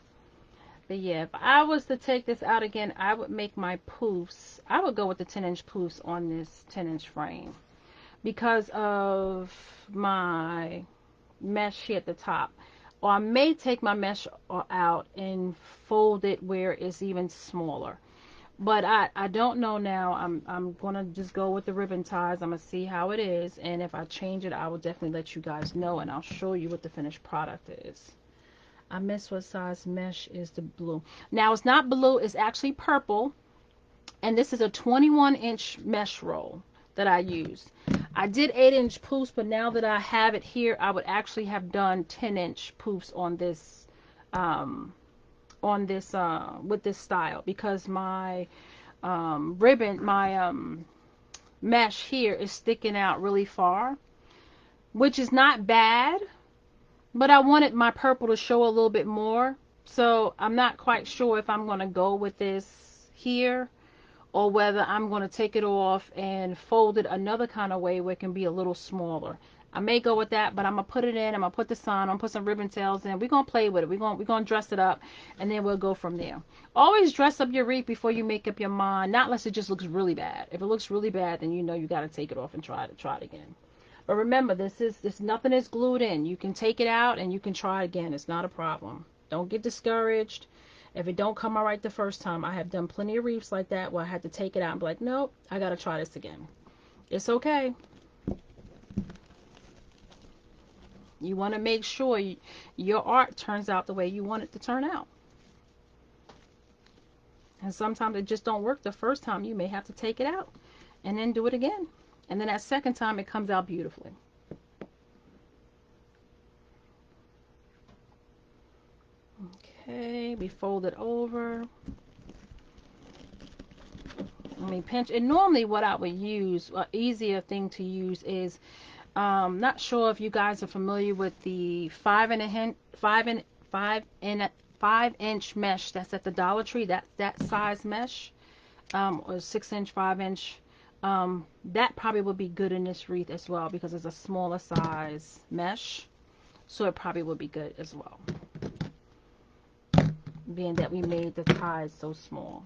But yeah, if I was to take this out again, I would make my poofs. I would go with the 10-inch poofs on this 10-inch frame because of my mesh here at the top. Or I may take my mesh out and fold it where it's even smaller. But I don't know now. I'm gonna just go with the ribbon ties. I'm gonna see how it is, and if I change it, I will definitely let you guys know, and I'll show you what the finished product is. I miss what size mesh is the blue. Now it's not blue, it's actually purple, and this is a 21-inch mesh roll that I used. I did 8-inch poofs, but now that I have it here, I would actually have done 10-inch poofs um, on this with this style, because my ribbon, my mesh here is sticking out really far, which is not bad, but I wanted my purple to show a little bit more. So I'm not quite sure if I'm going to go with this here, or whether I'm going to take it off and fold it another kind of way where it can be a little smaller. I may go with that, but I'm going to put it in. I'm going to put the sign. I'm going to put some ribbon tails in. We're going to play with it. We're going to dress it up, and then we'll go from there. Always dress up your wreath before you make up your mind, not unless it just looks really bad. If it looks really bad, then you know you got to take it off and try it again. But remember, this nothing is glued in. You can take it out and you can try again. It's not a problem. Don't get discouraged if it don't come out right the first time. I have done plenty of wreaths like that where I had to take it out and be like, nope, I got to try this again. It's okay. You want to make sure your art turns out the way you want it to turn out. And sometimes it just don't work the first time. You may have to take it out and then do it again. And then that second time it comes out beautifully. Okay, we fold it over. Let me pinch. And normally what I would use, an easier thing to use is, not sure if you guys are familiar with the 5-inch mesh that's at the Dollar Tree. That size mesh, or 6-inch, 5-inch. That probably would be good in this wreath as well, because it's a smaller size mesh, so it probably would be good as well, being that we made the ties so small.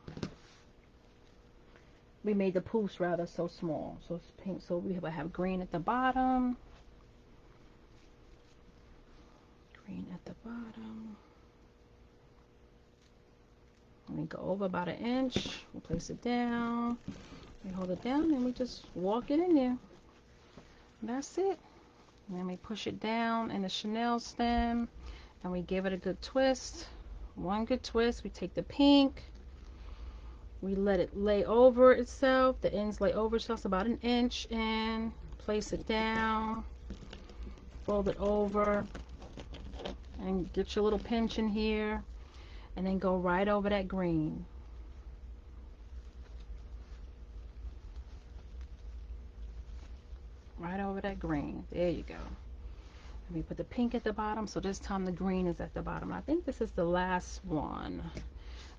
We made the poofs rather so small. So it's pink, so we will have green at the bottom. Green at the bottom. Let me go over about 1 inch. We'll place it down. We hold it down and we just walk it in there. That's it. And then we push it down in the chenille stem and we give it a good twist. One good twist. We take the pink. We let it lay over itself. The ends lay over itself about 1 inch, and place it down. Fold it over and get your little pinch in here, and then go right over that green. Right over that green. There you go. Let me put the pink at the bottom, so this time the green is at the bottom. I think this is the last one.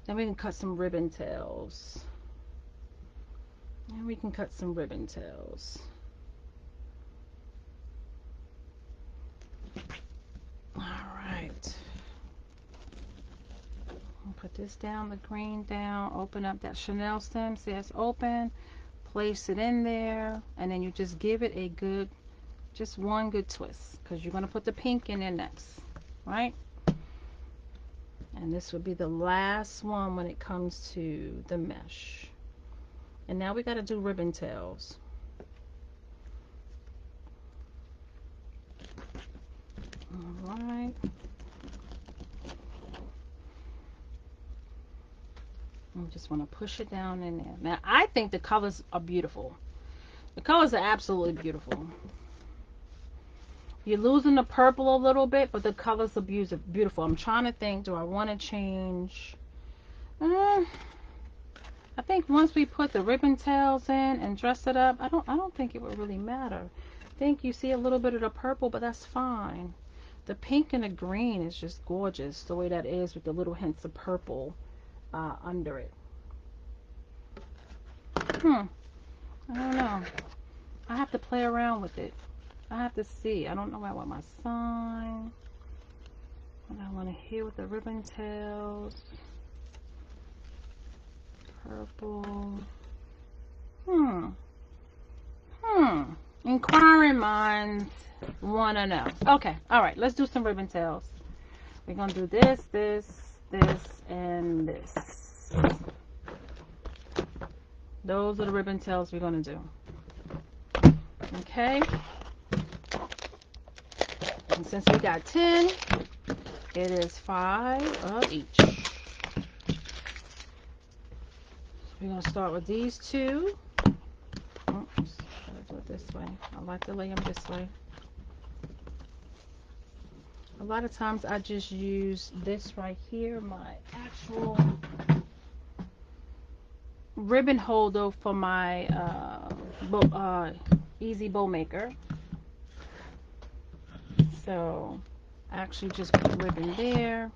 Then we can cut some ribbon tails. And we can cut some ribbon tails. Alright. Put this down, the green down. Open up that chenille stem. See, it's open. Place it in there. And then you just give it a good, just one good twist, because you're going to put the pink in there next. Right? And this would be the last one when it comes to the mesh. And now we got to do ribbon tails. All right. I just want to push it down in there. Now, I think the colors are beautiful. The colors are absolutely beautiful. You're losing the purple a little bit, but the colors are beautiful. I'm trying to think, do I want to change? I think once we put the ribbon tails in and dress it up, I don't think it would really matter. I think you see a little bit of the purple, but that's fine. The pink and the green is just gorgeous, the way that is, with the little hints of purple under it. I don't know. I have to play around with it. I have to see. I don't know where I want my sign. What I want to hear with the ribbon tails. Purple. Inquiring minds want to know. Okay. All right. Let's do some ribbon tails. We're going to do this, this, this, and this. Those are the ribbon tails we're going to do. Okay. And since we got 10, it is 5 of each. We're going to start with these two. Oops, gotta do it this way. I like to lay them this way. A lot of times I just use this right here, my actual ribbon holder for my easy bow maker. So I actually just put ribbon there.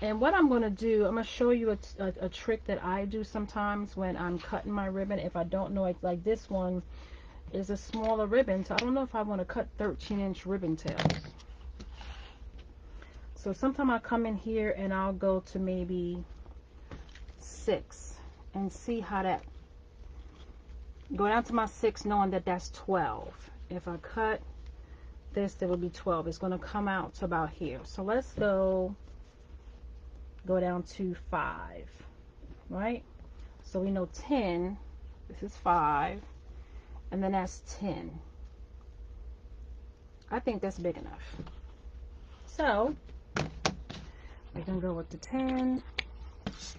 And what I'm going to do, I'm going to show you a trick that I do sometimes when I'm cutting my ribbon. If I don't know, like this one is a smaller ribbon, so I don't know if I want to cut 13-inch ribbon tails. So sometimes I come in here and I'll go to maybe 6 and see how that, go down to my 6 knowing that that's 12. If I cut this, that would be 12. It's going to come out to about here. So let's go down to 5, right? So we know 10, this is 5, and then that's 10. I think that's big enough. So we're going to go with the 10.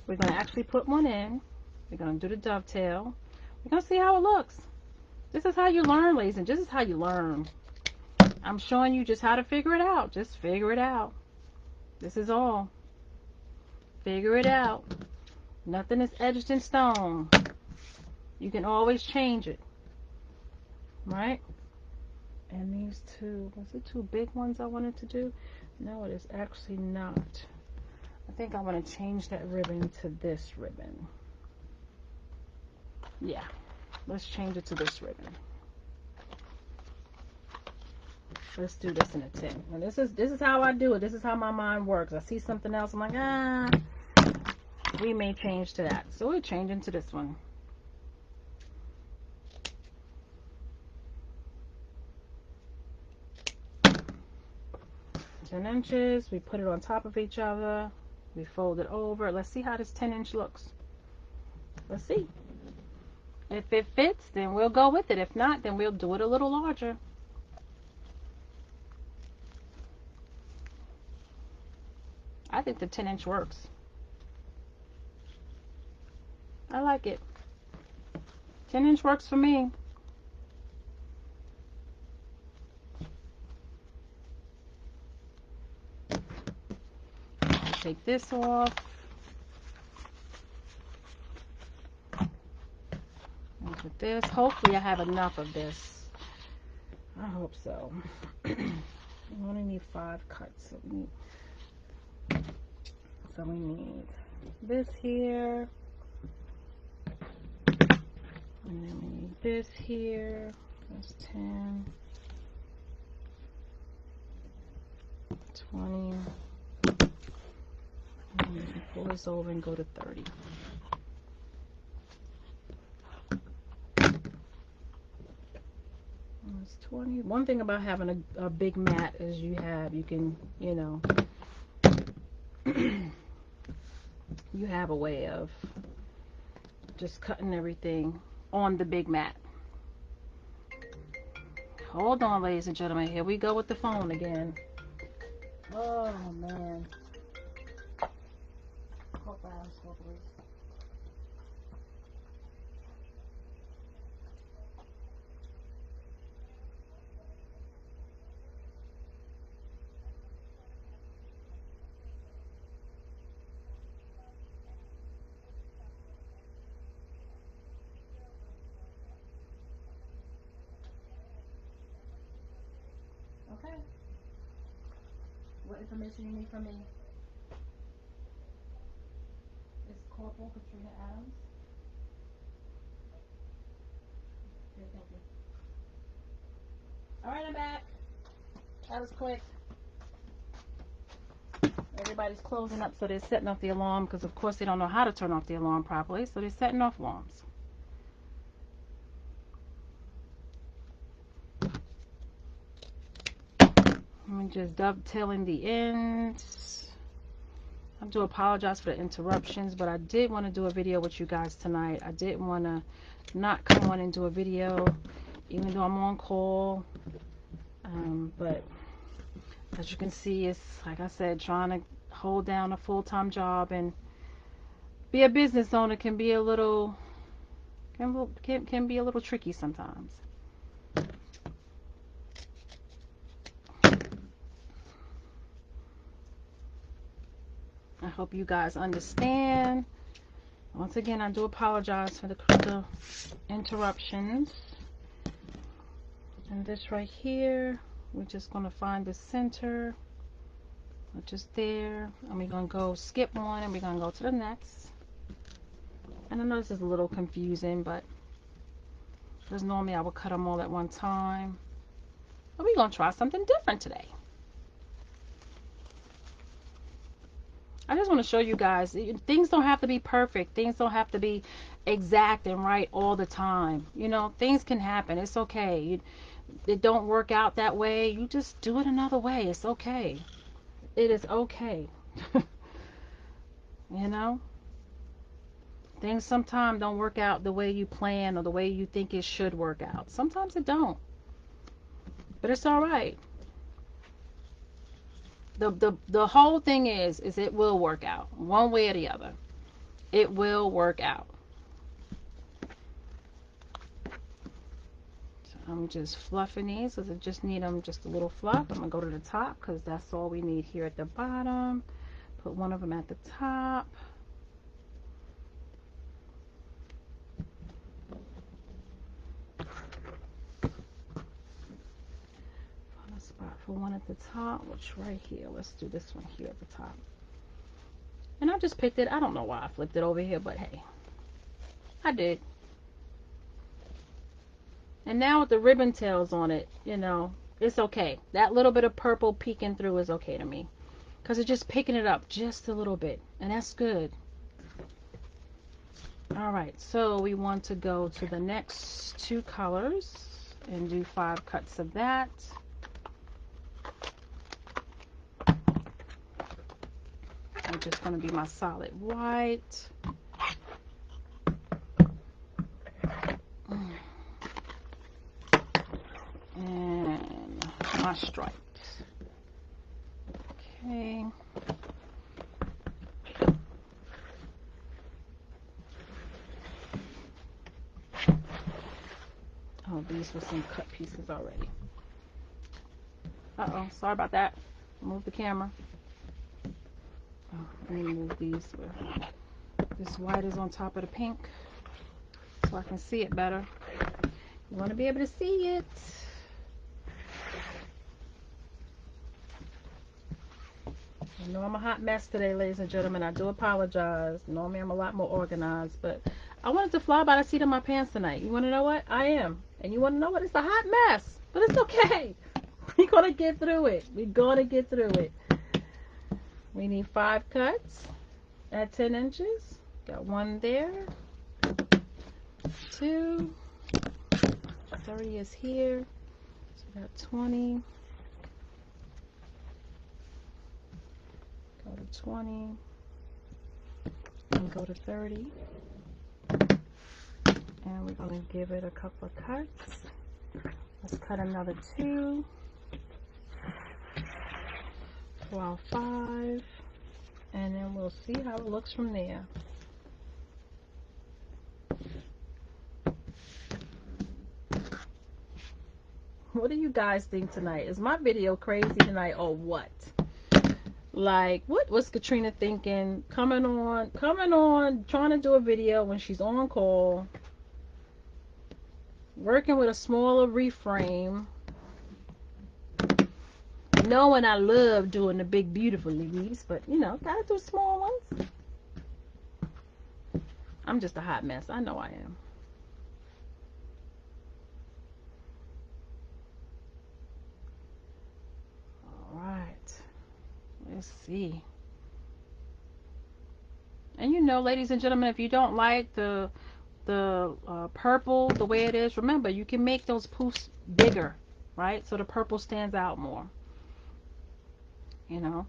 We're going to actually put one in. We're going to do the dovetail. We're going to see how it looks. This is how you learn, ladies, and this is how you learn. I'm showing you just how to figure it out. Just figure it out. This is all. Figure it out. Nothing is etched in stone. You can always change it. Right? And these two, was it two big ones I wanted to do? No, it is actually not. I think I want to change that ribbon to this ribbon. Yeah. Let's change it to this ribbon. Let's do this in a 10. And this is how I do it. This is how my mind works. I see something else, I'm like, we may change to that. So we're changing to this one. Ten inches. We put it on top of each other. We fold it over. Let's see how this 10-inch looks. Let's see. If it fits, then we'll go with it. If not, then we'll do it a little larger. I think the 10-inch works. I like it. 10-inch works for me. I'll take this off. And with this, hopefully I have enough of this. I hope so. We only need 5 cuts, so we need this here, and then we need this here. That's 10, 20, and we can pull this over and go to 30. That's 20. One thing about having a big mat is you can, you have a way of just cutting everything on the big mat. Hold on, ladies and gentlemen. Here we go with the phone again. Oh, man. Hope I am still blue. Okay. What information you need from me? It's Corporal Katrina Adams. Okay, thank you. Alright, I'm back. That was quick. Everybody's closing up, so they're setting off the alarm because, of course, they don't know how to turn off the alarm properly, so they're setting off alarms. I'm just dovetailing the ends. I do apologize for the interruptions, but I did want to do a video with you guys tonight. I didn't want to not come on and do a video, even though I'm on call. But as you can see, it's like I said, trying to hold down a full-time job and be a business owner can be a little can be a little tricky sometimes. I hope you guys understand. Once again, I do apologize for the interruptions. And this right here, we're just going to find the center, which is there. And we're going to go skip one and we're going to go to the next. And I know this is a little confusing, but because normally I would cut them all at one time. But we're going to try something different today. I just want to show you guys, things don't have to be perfect. Things don't have to be exact and right all the time. You know, things can happen. It's okay. It don't work out that way. You just do it another way. It's okay. It is okay. You know? Things sometimes don't work out the way you plan or the way you think it should work out. Sometimes it don't. But it's all right. The whole thing is it will work out one way or the other. It will work out. So I'm just fluffing these because I just need them just a little fluff. I'm gonna go to the top because that's all we need here at the bottom. Put one of them at the top. Spot for one at the top, which right here, let's do this one here at the top. And I just picked it. I don't know why I flipped it over here, but hey, I did. And now with the ribbon tails on it, you know, it's okay. That little bit of purple peeking through is okay to me because it's just picking it up just a little bit, and that's good. All right, so we want to go to the next two colors and do 5 cuts of that. Which is going to be my solid white. And my stripes. Okay. Oh, these were some cut pieces already. Uh-oh, sorry about that. Move the camera. Oh, let me move these where this white is on top of the pink so I can see it better. You want to be able to see it. I know I'm a hot mess today, ladies and gentlemen. I do apologize. Normally I'm a lot more organized, but I wanted to fly by the seat of my pants tonight. You want to know what? I am. And you want to know what? It's a hot mess, but it's okay. We're going to get through it. We're going to get through it. We need 5 cuts at 10 inches. Got one there. 2. 30 is here. So we got 20. Go to 20. And go to 30. And we're going to give it a couple of cuts. Let's cut another 2. Wow, 5, and then we'll see how it looks from there. What do you guys think tonight? Is my video crazy tonight or what? Like, what was Katrina thinking? Coming on, trying to do a video when she's on call, working with a smaller reframe. Knowing I love doing the big beautiful leaves, but you know, gotta do small ones. I'm just a hot mess. I know I am. All right, let's see. And you know, ladies and gentlemen, if you don't like the purple the way it is, remember you can make those poofs bigger, right? So the purple stands out more. You know,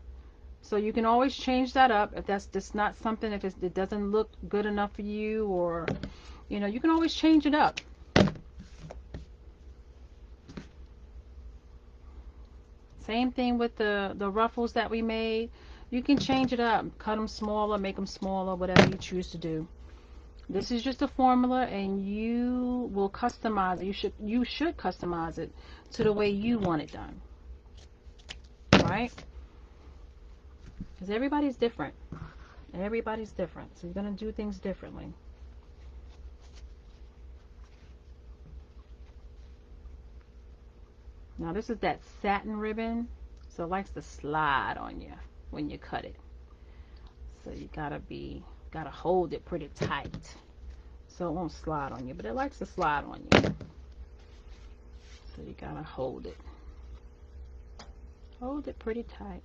So you can always change that up if that's just not something, if it doesn't look good enough for you, or, you know, you can always change it up. Same thing with the ruffles that we made. You can change it up, cut them smaller, make them smaller, whatever you choose to do. This is just a formula, and you will customize it. You should customize it to the way you want it done, right? Because everybody's different. Everybody's different, so you're gonna do things differently. Now this is that satin ribbon, so it likes to slide on you when you cut it. So you gotta hold it pretty tight so it won't slide on you, but it likes to slide on you. So you gotta hold it. Hold it pretty tight.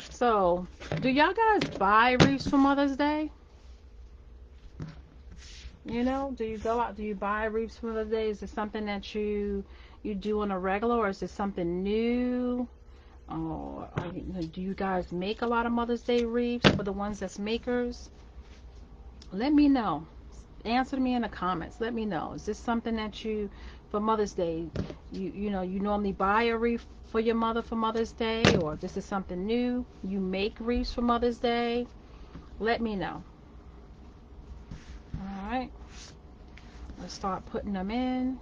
So, do y'all guys buy wreaths for Mother's Day? You know, do you go out, do you buy wreaths for Mother's Day? Is it something that you do on a regular, or is it something new? Or do you guys make a lot of Mother's Day wreaths for the ones that's makers? Let me know. Answer me in the comments. Let me know. Is this something that you, for Mother's Day, you know, you normally buy a wreath for your mother for Mother's Day, or this is something new? You make wreaths for Mother's Day? Let me know. All right. Let's start putting them in.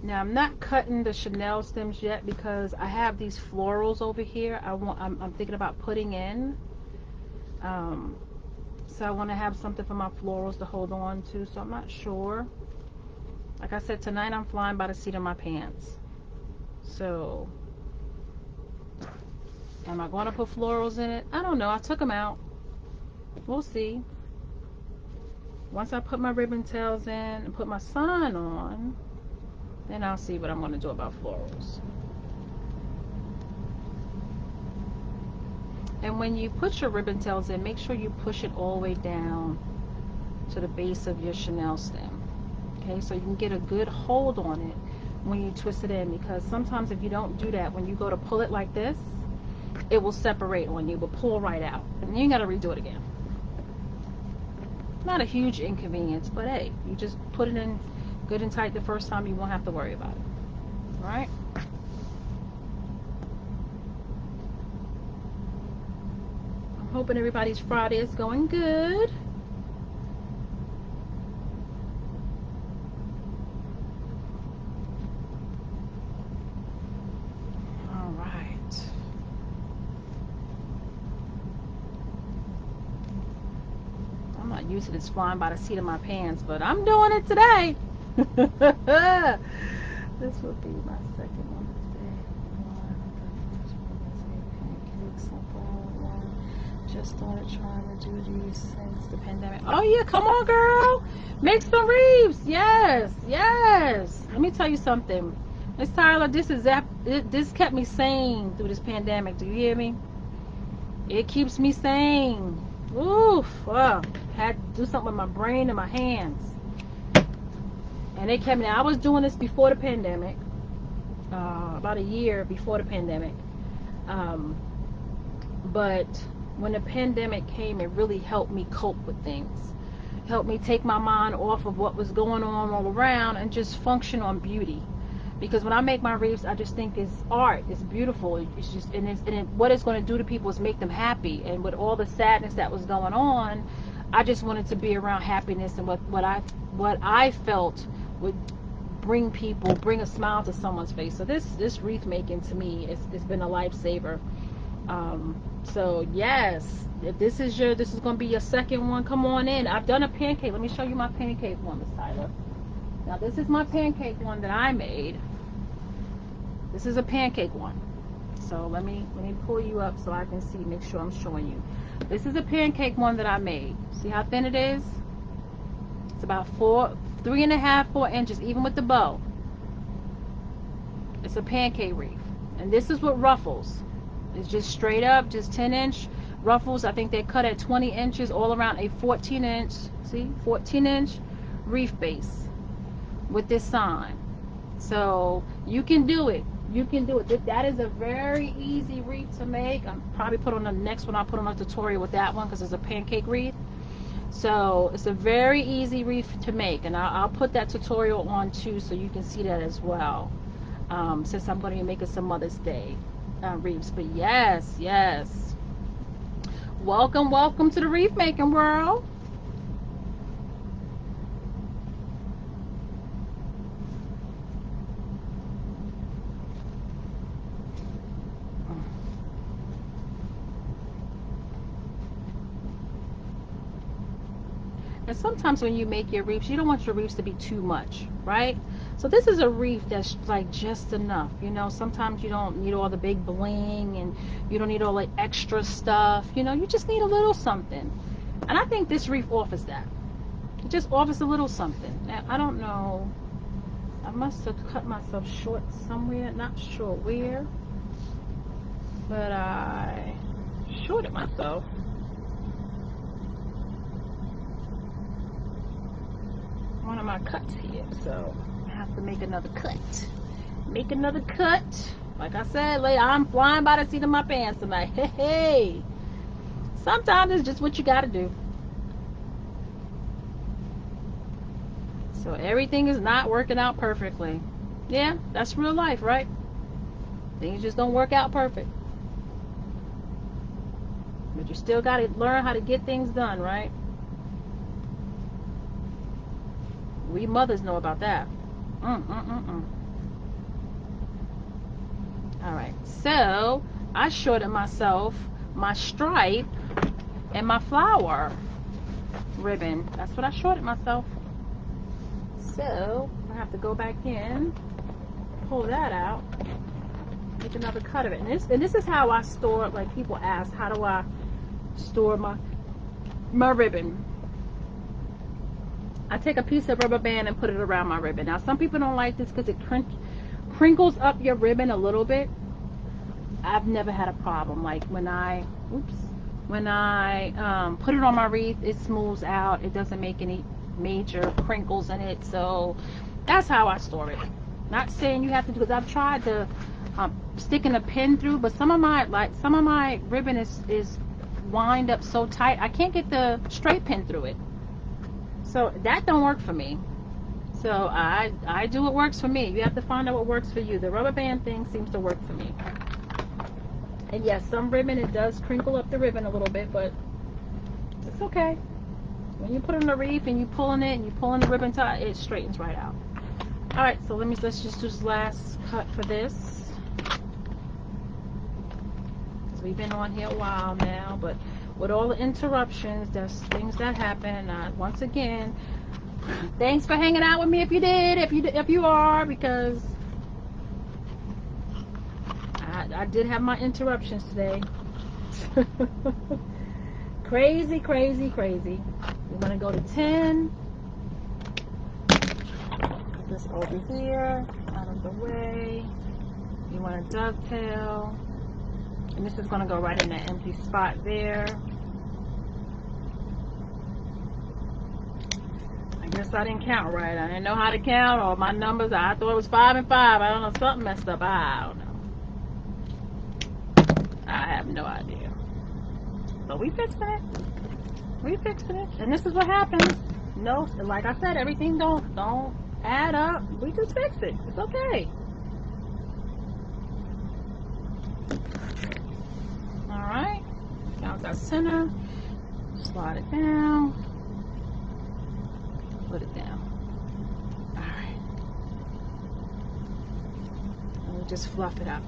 Now I'm not cutting the Chanel stems yet because I have these florals over here. I'm thinking about putting in. So I want to have something for my florals to hold on to. So I'm not sure. Like I said, tonight I'm flying by the seat of my pants. So am I going to put florals in it? I don't know. I took them out. We'll see. Once I put my ribbon tails in and put my sign on, then I'll see what I'm going to do about florals. And when you put your ribbon tails in, make sure you push it all the way down to the base of your Chanel stem. Okay, so you can get a good hold on it when you twist it in, because sometimes if you don't do that, when you go to pull it like this, it will separate on you, but pull right out. And you got to redo it again. Not a huge inconvenience, but hey, you just put it in good and tight the first time, you won't have to worry about it. All right? I'm hoping everybody's Friday is going good. All right. I'm not used to this flying by the seat of my pants, but I'm doing it today. This will be my second one today. Just started trying to do these since the pandemic. Oh yeah, come on, girl. Make some wreaths. Yes, yes. Let me tell you something. Miss Tyler, this kept me sane through this pandemic. Do you hear me? It keeps me sane. Oof. Had to do something with my brain and my hands. And they kept me. I was doing this before the pandemic, about a year before the pandemic. But when the pandemic came, it really helped me cope with things. Helped me take my mind off of what was going on all around and just function on beauty. Because when I make my wreaths, I just think it's art. It's beautiful. It's just, what it's going to do to people is make them happy. And with all the sadness that was going on, I just wanted to be around happiness, and what I felt would bring a smile to someone's face. So this wreath making to me, it's been a lifesaver. So yes, if this is going to be your second one, come on in. I've done a pancake. Let me show you my pancake one, Miss Tyler. Now this is my pancake one that I made. This is a pancake one. So let me pull you up so I can see, make sure I'm showing you. This is a pancake one that I made. See how thin it is? It's about 3.5, 4 inches, even with the bow. It's a pancake wreath. And this is what Ruffles. It's just straight up, just 10-inch. Ruffles, I think they cut at 20 inches all around a 14-inch, see, 14-inch wreath base with this sign. So you can do it. You can do it. That is a very easy wreath to make. I'll probably put on the next one. I'll put on a tutorial with that one because it's a pancake wreath. So it's a very easy wreath to make, and I'll put that tutorial on too, so you can see that as well. Since I'm going to be making some Mother's Day wreaths. But yes, yes. Welcome, welcome to the wreath making world. And sometimes when you make your wreaths, you don't want your wreaths to be too much, right? So this is a wreath that's like just enough. You know, sometimes you don't need all the big bling and you don't need all the extra stuff. You know, you just need a little something. And I think this wreath offers that. It just offers a little something. Now, I don't know. I must have cut myself short somewhere. Not sure where. But I shorted myself. One of my cuts here, so I have to make another cut. Make another cut. Like I said, I'm flying by the seat of my pants tonight. Hey, sometimes it's just what you gotta do. So everything is not working out perfectly. Yeah, that's real life, right? Things just don't work out perfect. But you still gotta learn how to get things done, right? We mothers know about that. Alright, so I shorted myself my stripe and my flower ribbon. That's what I shorted myself. So I have to go back in, pull that out, make another cut of it. And this is how I store, like people ask, how do I store my ribbon? I take a piece of rubber band and put it around my ribbon. Now, some people don't like this because it crinkles up your ribbon a little bit. I've never had a problem. Like when I put it on my wreath, it smooths out. It doesn't make any major crinkles in it. So that's how I store it. Not saying you have to do, because I've tried to sticking a pin through, but some of my ribbon is wind up so tight I can't get the straight pin through it. So that don't work for me. So I do what works for me. You have to find out what works for you. The rubber band thing seems to work for me. And yes, some ribbon, it does crinkle up the ribbon a little bit, but it's okay. When you put it on a wreath and you pulling it and you pulling the ribbon tight, it straightens right out. Alright, so let's just do this last cut for this. Because we've been on here a while now, but with all the interruptions, there's things that happen. Once again, thanks for hanging out with me if you did, if you are, because I did have my interruptions today. Crazy, crazy, crazy. We're gonna go to 10. Put this over here, out of the way. You want to dovetail. And this is going to go right in that empty spot there. I guess I didn't count right. I didn't know how to count, or my numbers, I thought it was 5 and 5. I don't know, something messed up. I don't know. I have no idea. But we fixed it. We fixed it. And this is what happens. No, like I said, everything don't add up. We just fixed it. It's okay. Alright, found our center, slide it down, put it down. Alright, and we'll just fluff it up.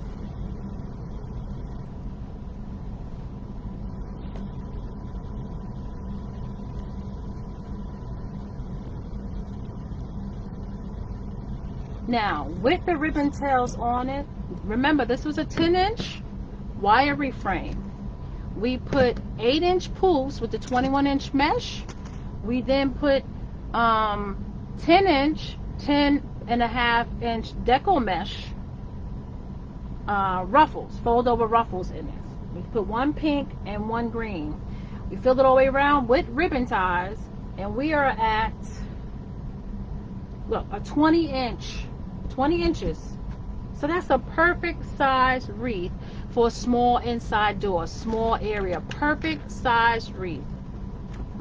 Now, with the ribbon tails on it, remember this was a 10-inch wire reframe. We put 8-inch pulls with the 21-inch mesh. We then put 10-inch, 10.5-inch deco mesh ruffles, fold over ruffles in this. We put one pink and one green. We filled it all the way around with ribbon ties, and we are at, look, a 20 inches. So that's a perfect size wreath for a small inside door, small area, perfect size wreath.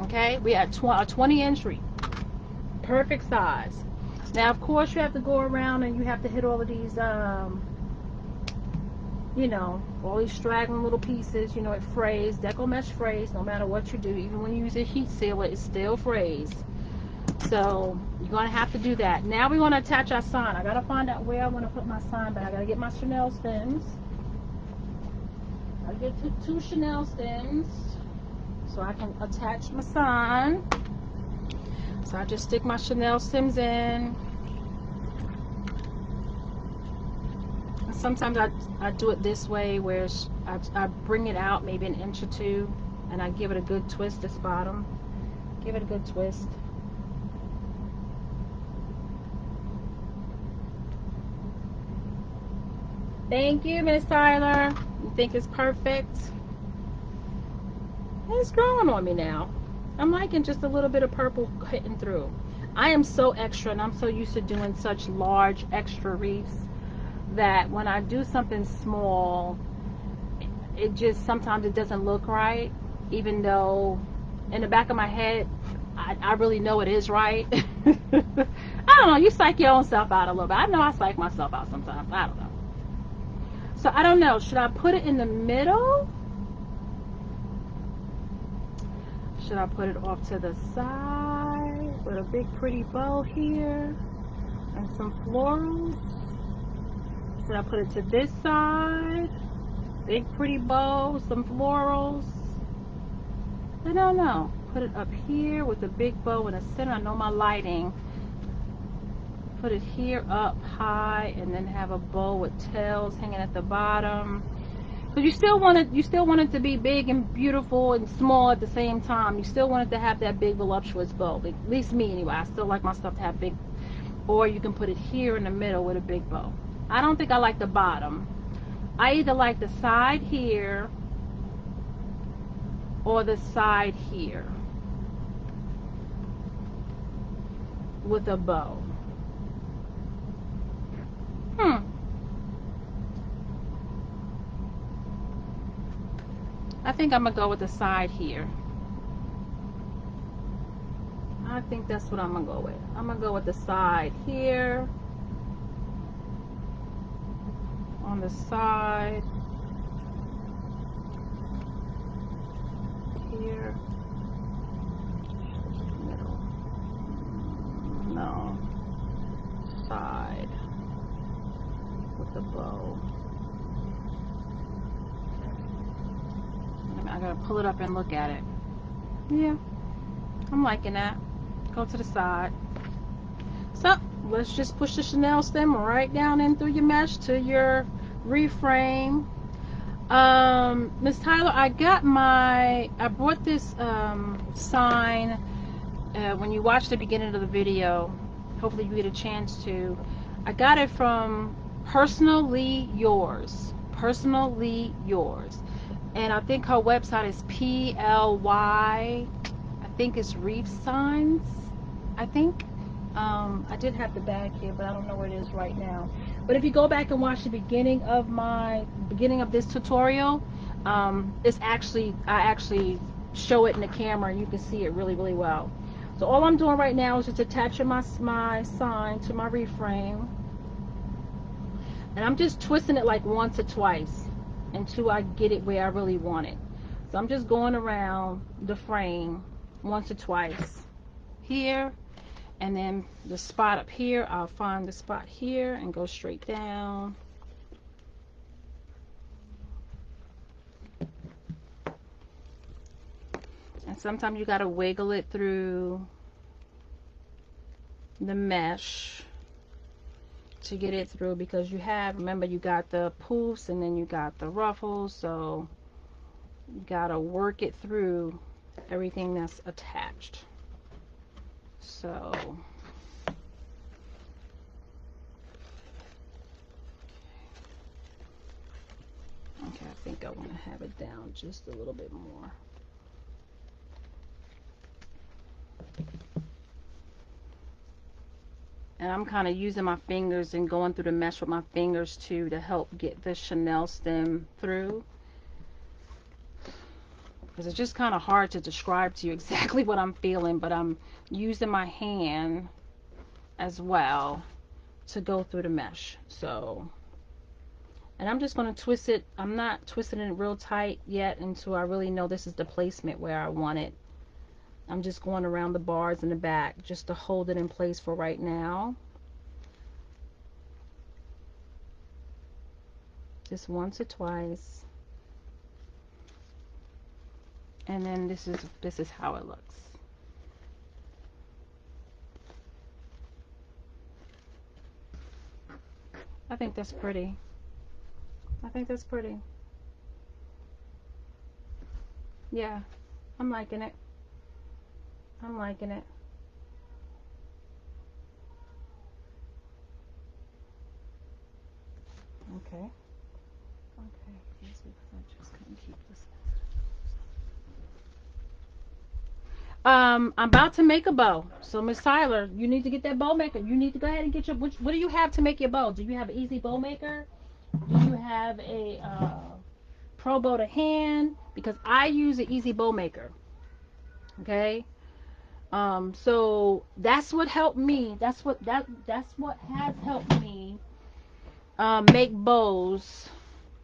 Okay, we had a 20-inch wreath, perfect size. Now, of course, you have to go around and you have to hit all of these, you know, all these straggling little pieces. You know, it frays, deco mesh frays, no matter what you do. Even when you use a heat sealer, it still frays. So you're going to have to do that. Now we're going to attach our sign. I got to find out where I want to put my sign, but I got to get my Chanel stems. I get two Chanel stems so I can attach my sign. So I just stick my Chanel stems in. And sometimes I do it this way, where I bring it out maybe an inch or two, and I give it a good twist this bottom. Give it a good twist. Thank you, Miss Tyler. You think it's perfect? It's growing on me now. I'm liking just a little bit of purple hitting through. I am so extra, and I'm so used to doing such large extra wreaths that when I do something small, it just sometimes it doesn't look right, even though in the back of my head I really know it is right. I don't know, you psych your own self out a little bit. I know I psych myself out sometimes. I don't know. So I don't know, should I put it in the middle? Should I put it off to the side with a big pretty bow here and some florals? Should I put it to this side? Big pretty bow, some florals? I don't know. Put it up here with a big bow in the center. I know my lighting. Put it here up high, and then have a bow with tails hanging at the bottom. But you still want it to be big and beautiful and small at the same time. You still want it to have that big voluptuous bow. At least me anyway. I still like my stuff to have big. Or you can put it here in the middle with a big bow. I don't think I like the bottom. I either like the side here or the side here with a bow. I think I'm gonna go with the side here. I think that's what I'm gonna go with. I'm gonna go with the side here. On the side here. Middle. No. Side with the bow. I gotta pull it up and look at it. Yeah, I'm liking that. Go to the side. So let's just push the Chanel stem right down in through your mesh to your reframe. Miss Tyler, I bought this sign when you watch the beginning of the video. Hopefully you get a chance to. I got it from Personally Yours. Personally Yours. And I think her website is PLY. I think it's Wreath Signs. I think. I did have the bag here, but I don't know where it is right now. But if you go back and watch the beginning of this tutorial, I actually show it in the camera, and you can see it really, really well. So all I'm doing right now is just attaching my sign to my reframe, and I'm just twisting it like once or twice until I get it where I really want it. So I'm just going around the frame once or twice here, and then the spot up here, I'll find the spot here and go straight down. And sometimes you got to wiggle it through the mesh to get it through, because remember, you got the poofs and then you got the ruffles, so you got to work it through everything that's attached. So Okay, I think I want to have it down just a little bit more. And I'm kind of using my fingers and going through the mesh with my fingers too to help get the Chanel stem through. Because it's just kind of hard to describe to you exactly what I'm feeling, but I'm using my hand as well to go through the mesh. So, and I'm just going to twist it. I'm not twisting it real tight yet until I really know this is the placement where I want it. I'm just going around the bars in the back just to hold it in place for right now. Just once or twice. And then this is how it looks. I think that's pretty. I think that's pretty. Yeah, I'm liking it. I'm liking it. Okay. Okay. Yes, because I just couldn't keep this. I'm about to make a bow. So Miss Tyler, you need to get that bow maker. You need to go ahead and get your. What do you have to make your bow? Do you have an easy bow maker? Do you have a pro bow to hand? Because I use an easy bow maker. Okay. So that's what helped me. That's what has helped me make bows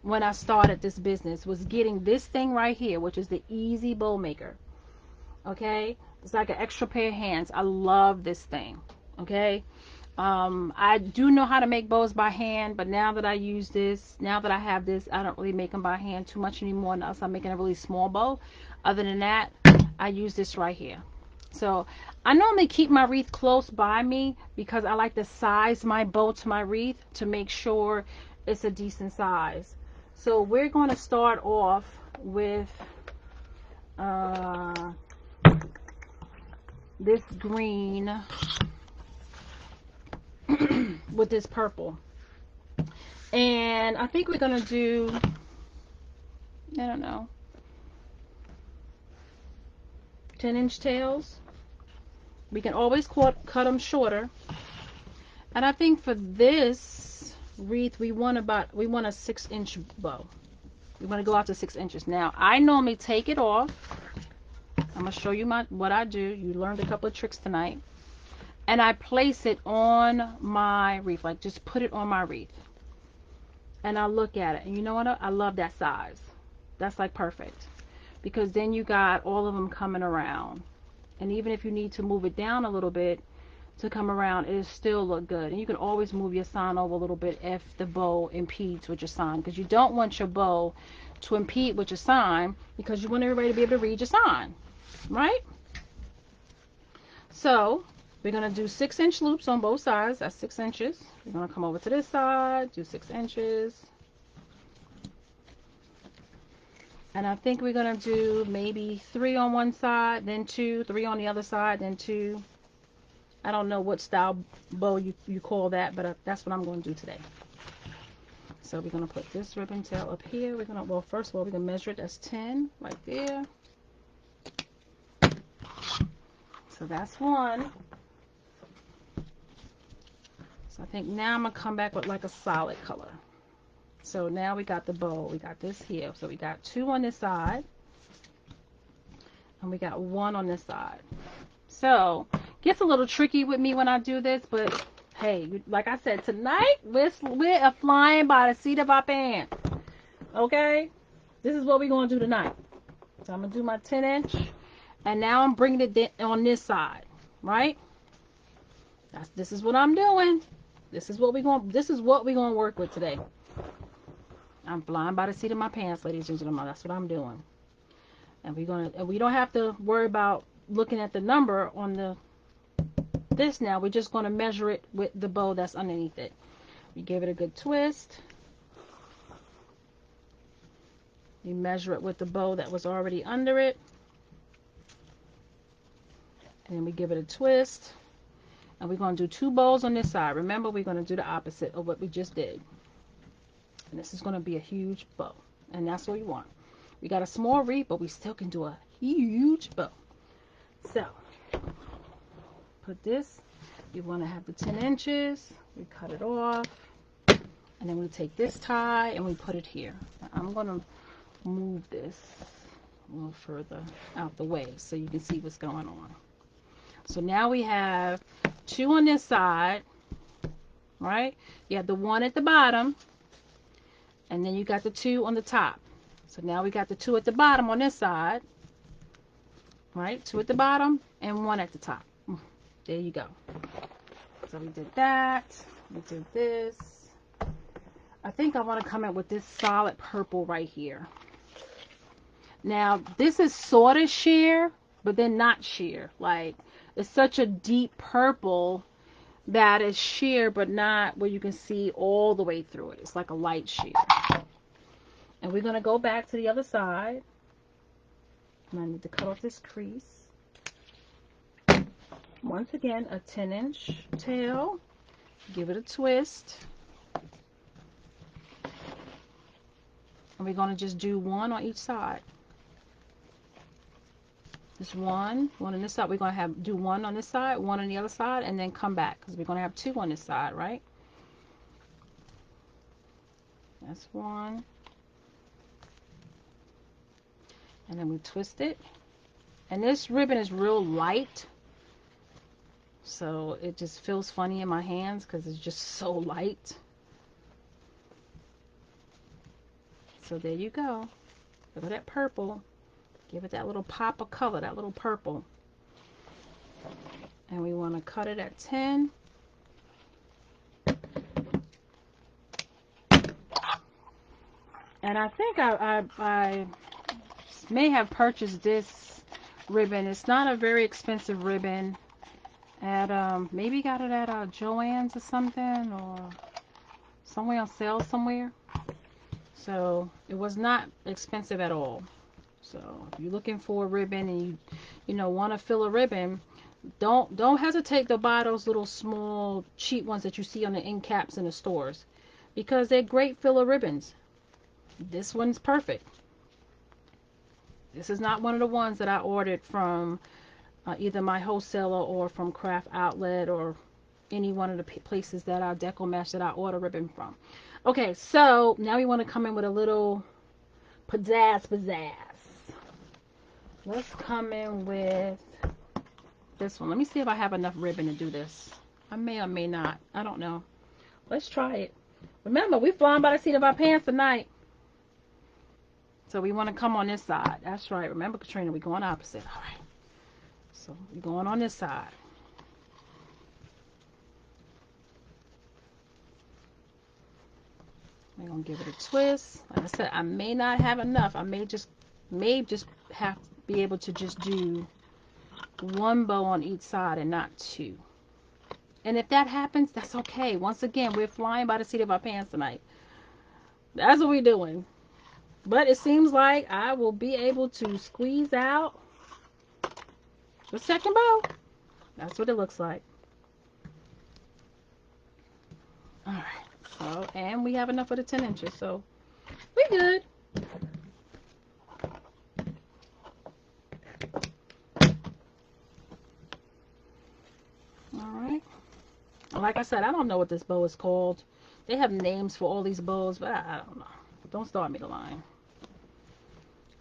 when I started this business, was getting this thing right here, which is the easy bow maker. Okay, it's like an extra pair of hands. I love this thing. Okay, I do know how to make bows by hand, but now that I use this, now that I have this, I don't really make them by hand too much anymore unless I'm making a really small bow. Other than that, I use this right here. So I normally keep my wreath close by me because I like to size my bow to my wreath to make sure it's a decent size. So we're going to start off with uh, this green with this purple. And I think we're going to do, I don't know, 10-inch tails. We can always cut them shorter. And I think for this wreath, we want a 6-inch bow. We want to go out to 6 inches. Now, I normally take it off. I'm going to show you what I do. You learned a couple of tricks tonight. And I place it on my wreath. Like, just put it on my wreath. And I look at it. And you know what? I love that size. That's like perfect. Because then you got all of them coming around. And even if you need to move it down a little bit to come around, it'll still look good. And you can always move your sign over a little bit if the bow impedes with your sign. Because you don't want your bow to impede with your sign, because you want everybody to be able to read your sign. Right? So we're going to do 6-inch loops on both sides. That's 6 inches. We're going to come over to this side, do 6 inches. And I think we're going to do maybe 3 on one side, then 2, 3 on the other side, then 2. I don't know what style bow you call that, but that's what I'm going to do today. So we're going to put this ribbon tail up here. We're going to, well, first of all, we're going to measure it. That's 10 right there. So that's one. So I think now I'm going to come back with like a solid color. So now we got the bow. We got this here. So we got 2 on this side. And we got 1 on this side. So gets a little tricky with me when I do this, but hey, like I said, tonight we're flying by the seat of our pants. Okay? This is what we're going to do tonight. So I'm going to do my 10-inch. And now I'm bringing it on this side. Right? This is what I'm doing. This is what we're going to work with today. I'm flying by the seat of my pants, ladies and gentlemen. That's what I'm doing. And we don't have to worry about looking at the number on this now. We're just going to measure it with the bow that's underneath it. We give it a good twist. You measure it with the bow that was already under it. And then we give it a twist. And we're going to do 2 bows on this side. Remember, we're going to do the opposite of what we just did. And this is going to be a huge bow. And that's what we want. We got a small wreath, but we still can do a huge bow. So, put this. You want to have the 10 inches. We cut it off. And then we take this tie and we put it here. Now, I'm going to move this a little further out the way so you can see what's going on. So now we have 2 on this side, right? You have the 1 at the bottom, and then you got the 2 on the top. So now we got the 2 at the bottom on this side, right? 2 at the bottom and 1 at the top. There you go. So we did that. We did this. I think I want to come in with this solid purple right here. Now, this is sort of sheer, but then not sheer. Like, it's such a deep purple that is sheer, but not where you can see all the way through it. It's like a light sheer. And we're going to go back to the other side. And I need to cut off this crease. Once again, a 10-inch tail. Give it a twist. And we're going to just do 1 on each side. Just 1 on this side. We're going to do 1 on this side, 1 on the other side, and then come back because we're going to have 2 on this side, right? That's 1. And then we twist it. And this ribbon is real light, so it just feels funny in my hands because it's just so light. So there you go. Look at that purple. Give it that little pop of color, that little purple. And we want to cut it at 10. And I think I may have purchased this ribbon. It's not a very expensive ribbon. At maybe got it at Joann's or something, or somewhere on sale somewhere. So it was not expensive at all. So if you're looking for a ribbon and you want to fill a ribbon, don't hesitate to buy those little small cheap ones that you see on the end caps in the stores, because they're great filler ribbons. This one's perfect. This is not one of the ones that I ordered from either my wholesaler or from Craft Outlet or any one of the places that I Deco Match that I order ribbon from. Okay, so now we want to come in with a little pizzazz. Let's come in with this one. Let me see if I have enough ribbon to do this. I may or may not. I don't know. Let's try it. Remember, we're flying by the seat of our pants tonight. So we want to come on this side. That's right. Remember, Katrina, we're going opposite. All right. So we're going on this side. We're going to give it a twist. Like I said, I may not have enough. I may just have to be able to just do 1 bow on each side and not 2. And if that happens, that's okay. Once again, we're flying by the seat of our pants tonight. That's what we're doing. But it seems like I will be able to squeeze out the second bow. That's what it looks like. Alright. So, and we have enough for the 10 inches. So, we good. Alright. Like I said, I don't know what this bow is called. They have names for all these bows, but I don't know. Don't start me to line.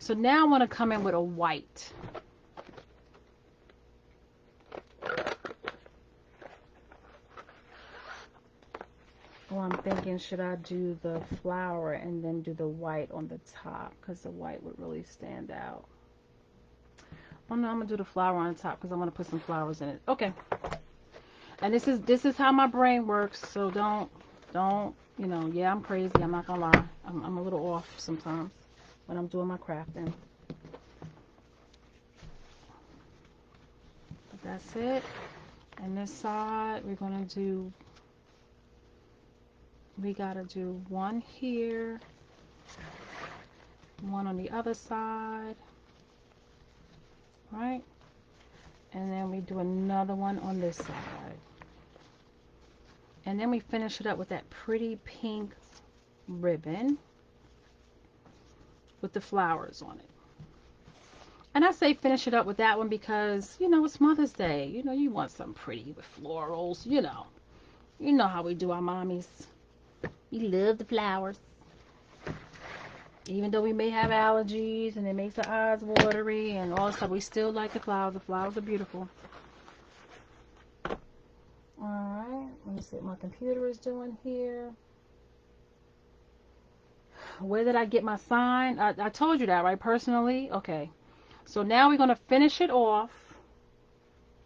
So now I want to come in with a white. Well, I'm thinking, should I do the flower and then do the white on the top? Because the white would really stand out. Oh no, I'm going to do the flower on the top because I want to put some flowers in it. Okay. And this is how my brain works. So don't, yeah, I'm crazy. I'm not going to lie. I'm a little off sometimes when I'm doing my crafting. But that's it. And this side, we got to do 1 here, 1 on the other side, right? And then we do another one on this side. And then we finish it up with that pretty pink ribbon. with the flowers on it. And I say finish it up with that one because, you know, it's Mother's Day. You know, you want something pretty with florals, you know. You know how we do our mommies. We love the flowers. Even though we may have allergies and it makes our eyes watery and all that stuff, we still like the flowers. The flowers are beautiful. Alright, let me see what my computer is doing here. Where did I get my sign? I told you that, right? Personally? Okay. So now we're going to finish it off.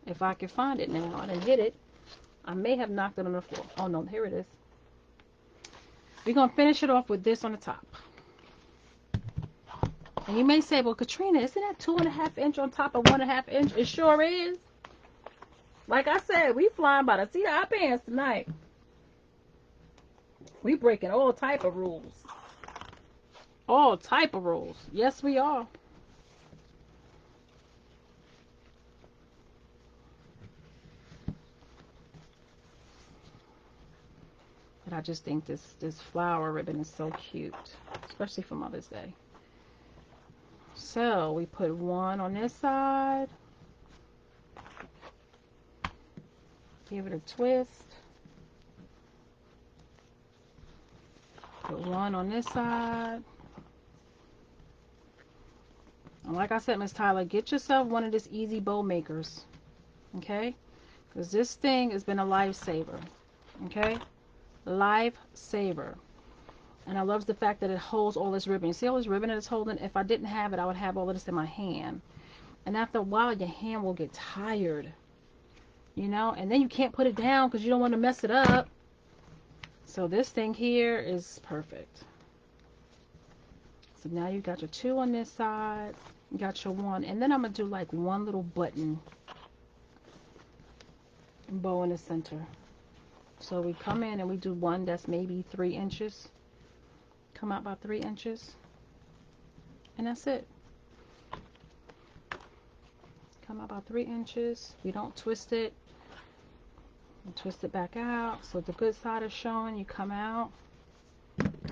If I can find it now. I didn't hit it. I may have knocked it on the floor. Oh no, here it is. We're going to finish it off with this on the top. And you may say, well, Katrina, isn't that 2.5 inch on top of 1.5 inch? It sure is. Like I said, we flying by the seat of our pants tonight. We breaking all type of rules. All type of rules. Yes, we are. But I just think this flower ribbon is so cute, especially for Mother's Day. So we put one on this side. Give it a twist. Put one on this side. And like I said, Miss Tyler, get yourself one of these easy bow makers. Okay? Because this thing has been a lifesaver. Okay? Lifesaver. And I love the fact that it holds all this ribbon. You see all this ribbon that it's holding? If I didn't have it, I would have all of this in my hand. And after a while, your hand will get tired. You know? And then you can't put it down because you don't want to mess it up. So this thing here is perfect. So now you got your two on this side. You got your one. And then I'm going to do like one little button bow in the center. So we come in and we do one that's maybe 3 inches. Come out about 3 inches. And that's it. Come out about 3 inches. We don't twist it. We twist it back out. So the good side is showing. You come out.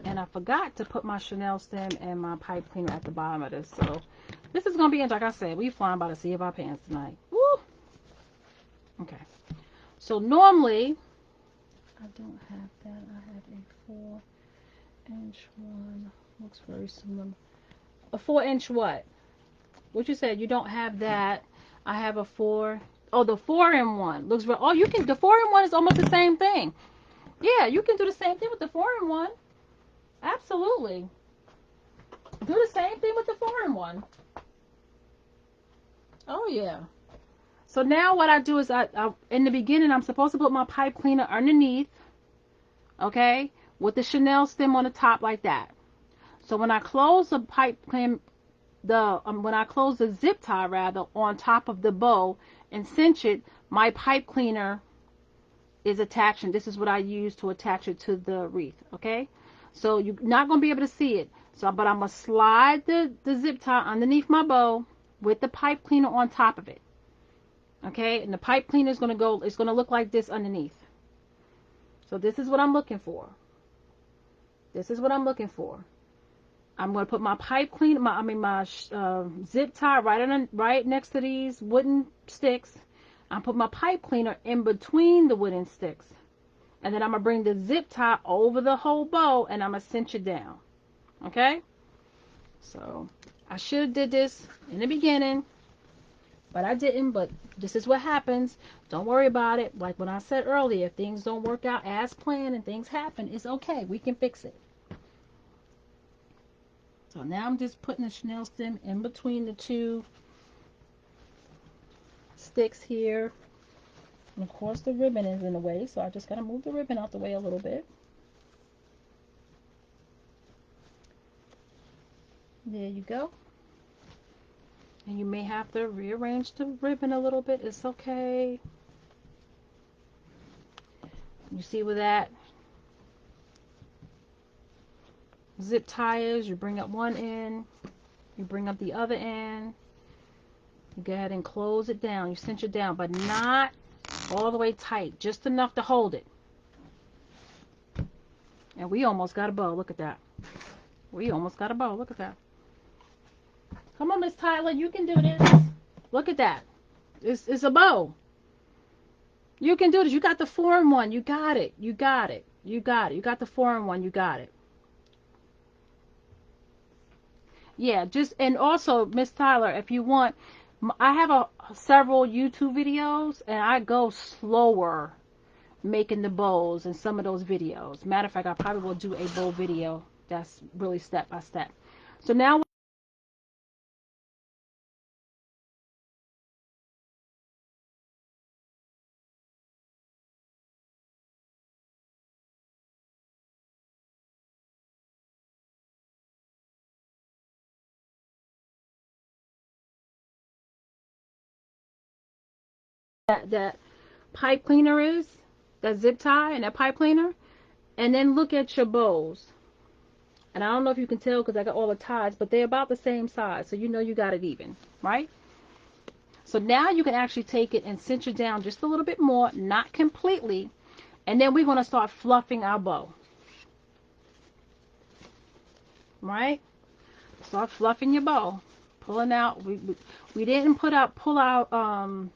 And I forgot to put my Chanel stem and my pipe cleaner at the bottom of this. So this is going to be, like I said, we flying by the seat of our pants tonight. Woo! Okay. So normally, I don't have that. I have a 4-inch one. Looks very similar. A 4-inch what? What you said? You don't have that. I have a 4. Oh, the 4-in-1 looks real. Oh, you can. The 4-in-1 is almost the same thing. Yeah, you can do the same thing with the 4-in-1. Absolutely. Do the same thing with the 4-in-1. Oh yeah. So now what I do is I in the beginning I'm supposed to put my pipe cleaner underneath, okay, with the Chanel stem on the top like that. So when I close the pipe clean, when I close the zip tie rather on top of the bow and cinch it, my pipe cleaner is attached, and this is what I use to attach it to the wreath, okay? So you're not going to be able to see it. So, but I'm going to slide the zip tie underneath my bow with the pipe cleaner on top of it. Okay? And the pipe cleaner is going to go, it's going to look like this underneath. So this is what I'm looking for. This is what I'm looking for. I'm going to put my pipe cleaner, my zip tie right next to these wooden sticks. I put my pipe cleaner in between the wooden sticks. And then I'm going to bring the zip tie over the whole bow and I'm going to cinch it down. Okay? So, I should have did this in the beginning, but I didn't. But this is what happens. Don't worry about it. Like when I said earlier, if things don't work out as planned and things happen, it's okay. We can fix it. So now I'm just putting the Chanel stem in between the two sticks here. And of course the ribbon is in the way, so I just got to move the ribbon out the way a little bit. There you go. And you may have to rearrange the ribbon a little bit. It's okay. You see where that zip tie is? You bring up one end. You bring up the other end. You go ahead and close it down. You cinch it down, but not all the way tight. Just enough to hold it. And we almost got a bow. Look at that. We almost got a bow. Look at that. Come on, Miss Tyler, you can do this. Look at that. It's a bow. You can do this. You got the 4-in-1. You got it. You got it. You got it. You got the 4-in-1. You got it. Yeah, just and also, Miss Tyler, if you want, I have several YouTube videos, and I go slower making the bows in some of those videos. Matter of fact, I probably will do a bow video that's really step by step. So now that pipe cleaner is, that zip tie and that pipe cleaner, and then look at your bows. And I don't know if you can tell because I got all the ties, but they're about the same size, so you know you got it even, right? So now you can actually take it and cinch it down just a little bit more, not completely, and then we're going to start fluffing our bow, right? Start fluffing your bow, pulling out. We didn't pull out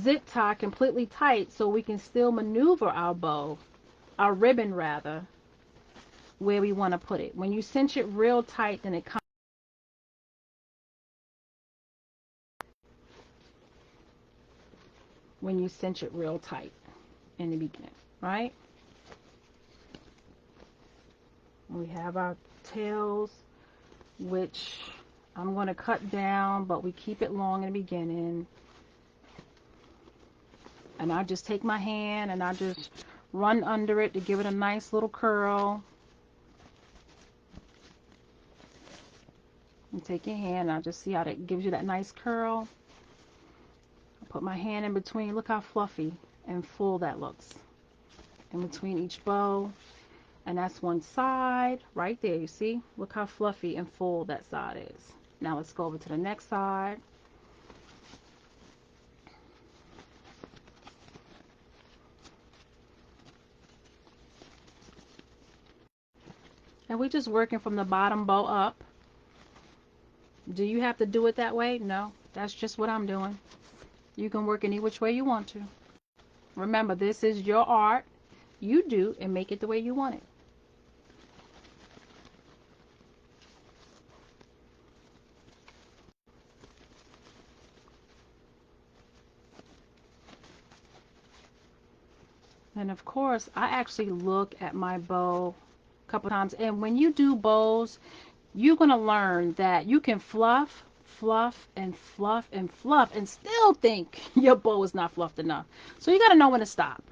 zip tie completely tight, so we can still maneuver our bow, our ribbon rather, where we want to put it. When you cinch it real tight, then it comes. When you cinch it real tight in the beginning, right? We have our tails, which I'm going to cut down, but we keep it long in the beginning. And I just take my hand and I just run under it to give it a nice little curl. And take your hand, and I just see how that gives you that nice curl. I put my hand in between. Look how fluffy and full that looks in between each bow. And that's one side right there. You see? Look how fluffy and full that side is. Now let's go over to the next side. And we're just working from the bottom bow up. Do you have to do it that way? No. That's just what I'm doing. You can work any which way you want to. Remember, this is your art. You do and make it the way you want it. And of course, I actually look at my bow a couple times. And when you do bows, you're going to learn that you can fluff, fluff, and fluff, and fluff, and still think your bow is not fluffed enough. So you got to know when to stop.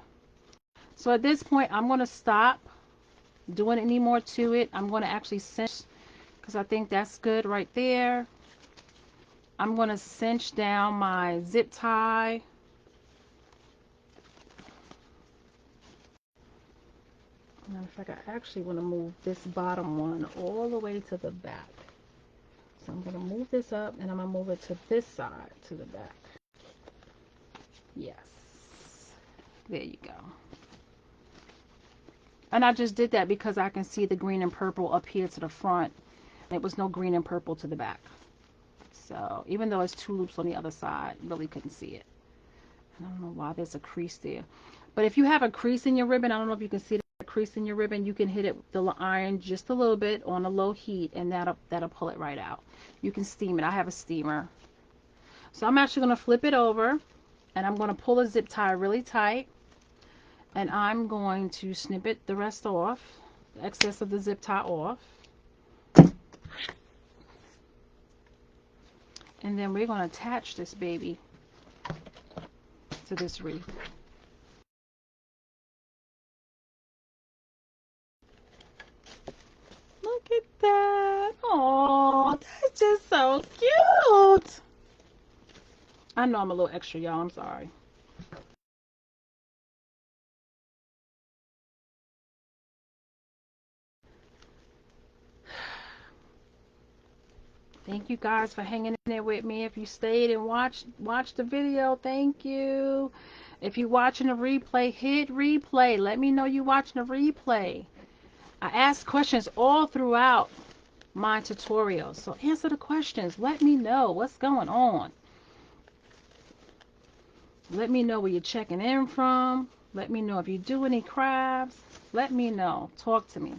So at this point, I'm going to stop doing any more to it. I'm going to actually cinch, because I think that's good right there. I'm going to cinch down my zip tie. Matter of fact, I actually want to move this bottom one all the way to the back. So I'm going to move this up and I'm going to move it to this side, to the back. Yes. There you go. And I just did that because I can see the green and purple up here to the front. There was no green and purple to the back. So even though it's two loops on the other side, really couldn't see it. I don't know why there's a crease there. But if you have a crease in your ribbon, I don't know if you can see the crease in your ribbon, you can hit it with the iron just a little bit on a low heat, and that'll pull it right out. You can steam it. I have a steamer. So I'm actually going to flip it over, and I'm going to pull a zip tie really tight, and I'm going to snip it the rest off, the excess of the zip tie off. And then we're going to attach this baby to this wreath. Look at that. Oh, that's just so cute. I know I'm a little extra, y'all. I'm sorry. Thank you guys for hanging in there with me. If you stayed and watched the video, thank you. If you're watching a replay, hit replay. Let me know you're watching a replay. I ask questions all throughout my tutorials. So answer the questions. Let me know what's going on. Let me know where you're checking in from. Let me know if you do any crafts. Let me know. Talk to me.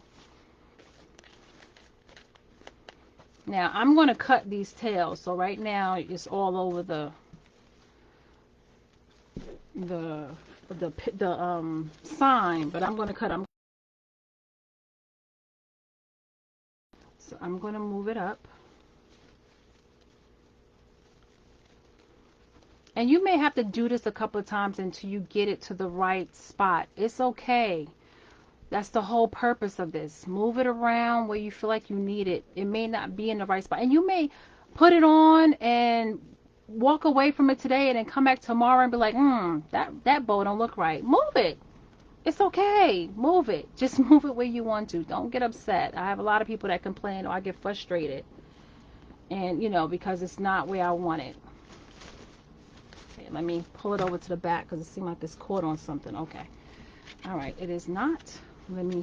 Now, I'm going to cut these tails. So right now, it's all over the sign, but I'm going to cut them. So I'm going to move it up. And you may have to do this a couple of times until you get it to the right spot. It's okay. That's the whole purpose of this. Move it around where you feel like you need it. It may not be in the right spot. And you may put it on and walk away from it today and then come back tomorrow and be like, that bow don't look right. Move it. It's okay. Move it. Just move it where you want to. Don't get upset. I have a lot of people that complain or I get frustrated. And, because it's not where I want it. Okay, let me pull it over to the back because it seems like it's caught on something. Okay. All right. It is not. Let me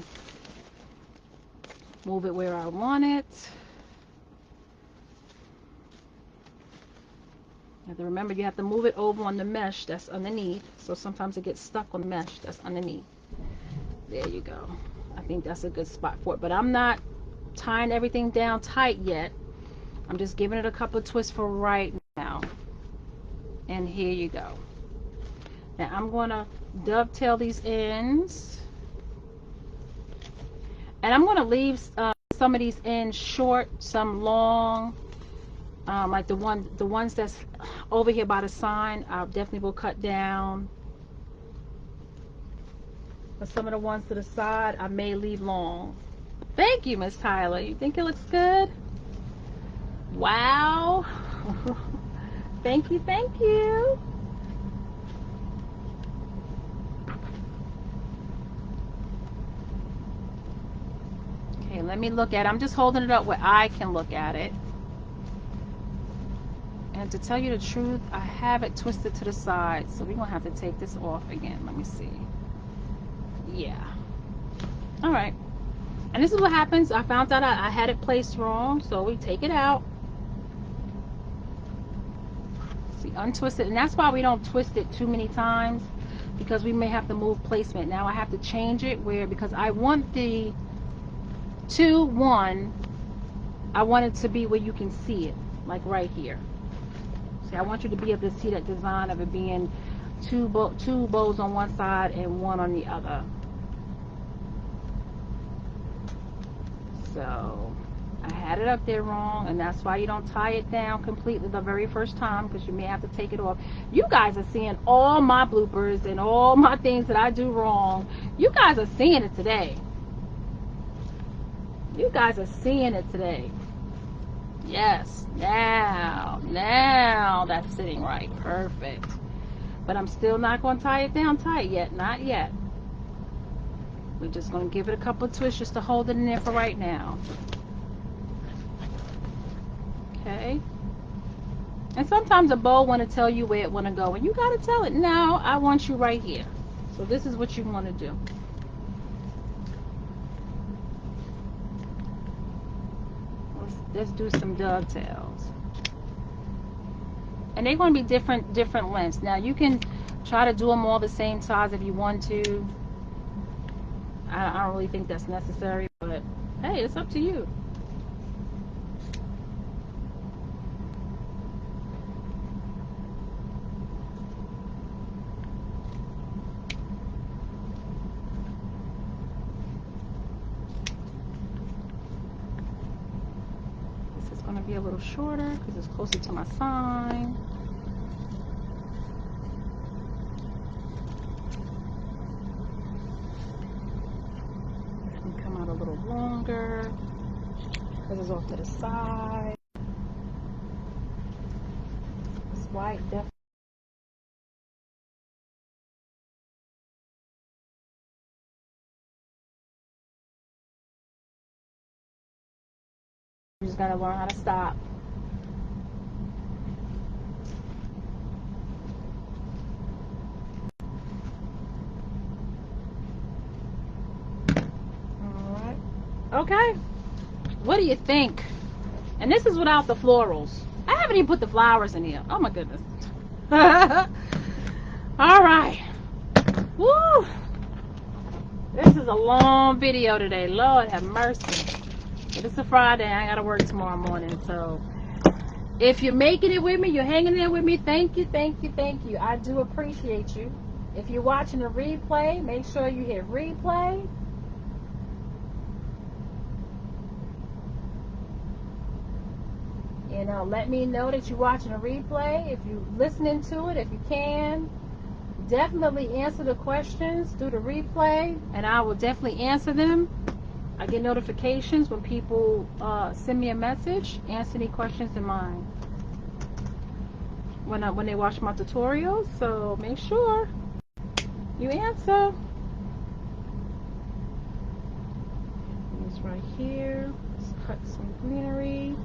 move it where I want it. You have to remember you have to move it over on the mesh that's underneath. So sometimes it gets stuck on the mesh that's underneath. There you go. I think that's a good spot for it. But I'm not tying everything down tight yet. I'm just giving it a couple of twists for right now. And here you go. Now I'm going to dovetail these ends. And I'm going to leave some of these ends short, some long. Like the ones that's over here by the sign, I definitely will cut down. But some of the ones to the side, I may leave long. Thank you, Miss Tyler. You think it looks good? Wow. Thank you, thank you. Okay, let me look at it. I'm just holding it up where I can look at it. And to tell you the truth, I have it twisted to the side. So we're going to have to take this off again. Let me see. Yeah. All right. And this is what happens. I found out I had it placed wrong. So we take it out. See, untwist it. And that's why we don't twist it too many times. Because we may have to move placement. Now I have to change it where, because I want the 2-1, I want it to be where you can see it. Like right here. See, I want you to be able to see that design of it being two bows on one side and one on the other. So I had it up there wrong, and that's why you don't tie it down completely the very first time, because you may have to take it off. You guys are seeing all my bloopers and all my things that I do wrong. You guys are seeing it today. You guys are seeing it today. Yes, now that's sitting right. Perfect. But I'm still not going to tie it down tight yet. Not yet. We're just going to give it a couple of twists just to hold it in there for right now. Okay. And sometimes a bow want to tell you where it want to go, and you got to tell it, no, I want you right here. So this is what you want to do. Let's do some dovetails. And they're going to be different lengths. Now you can try to do them all the same size if you want to. I don't really think that's necessary, but hey, it's up to you. This is going to be a little shorter because it's closer to my sign. This can come out a little longer because it's off to the side. This white definitely. You just gotta learn how to stop. Alright. Okay. What do you think? And this is without the florals. I haven't even put the flowers in here. Oh my goodness. All right. Woo. This is a long video today. Lord have mercy. But it's a Friday. I gotta work tomorrow morning. So if you're making it with me, you're hanging there with me, thank you, thank you, thank you. I do appreciate you. If you're watching a replay, make sure you hit replay. You know, let me know that you're watching a replay. If you're listening to it, if you can, definitely answer the questions through the replay, and I will definitely answer them. I get notifications when people send me a message, answer any questions in mine when they watch my tutorials. So make sure you answer. This right here. Let's cut some greenery.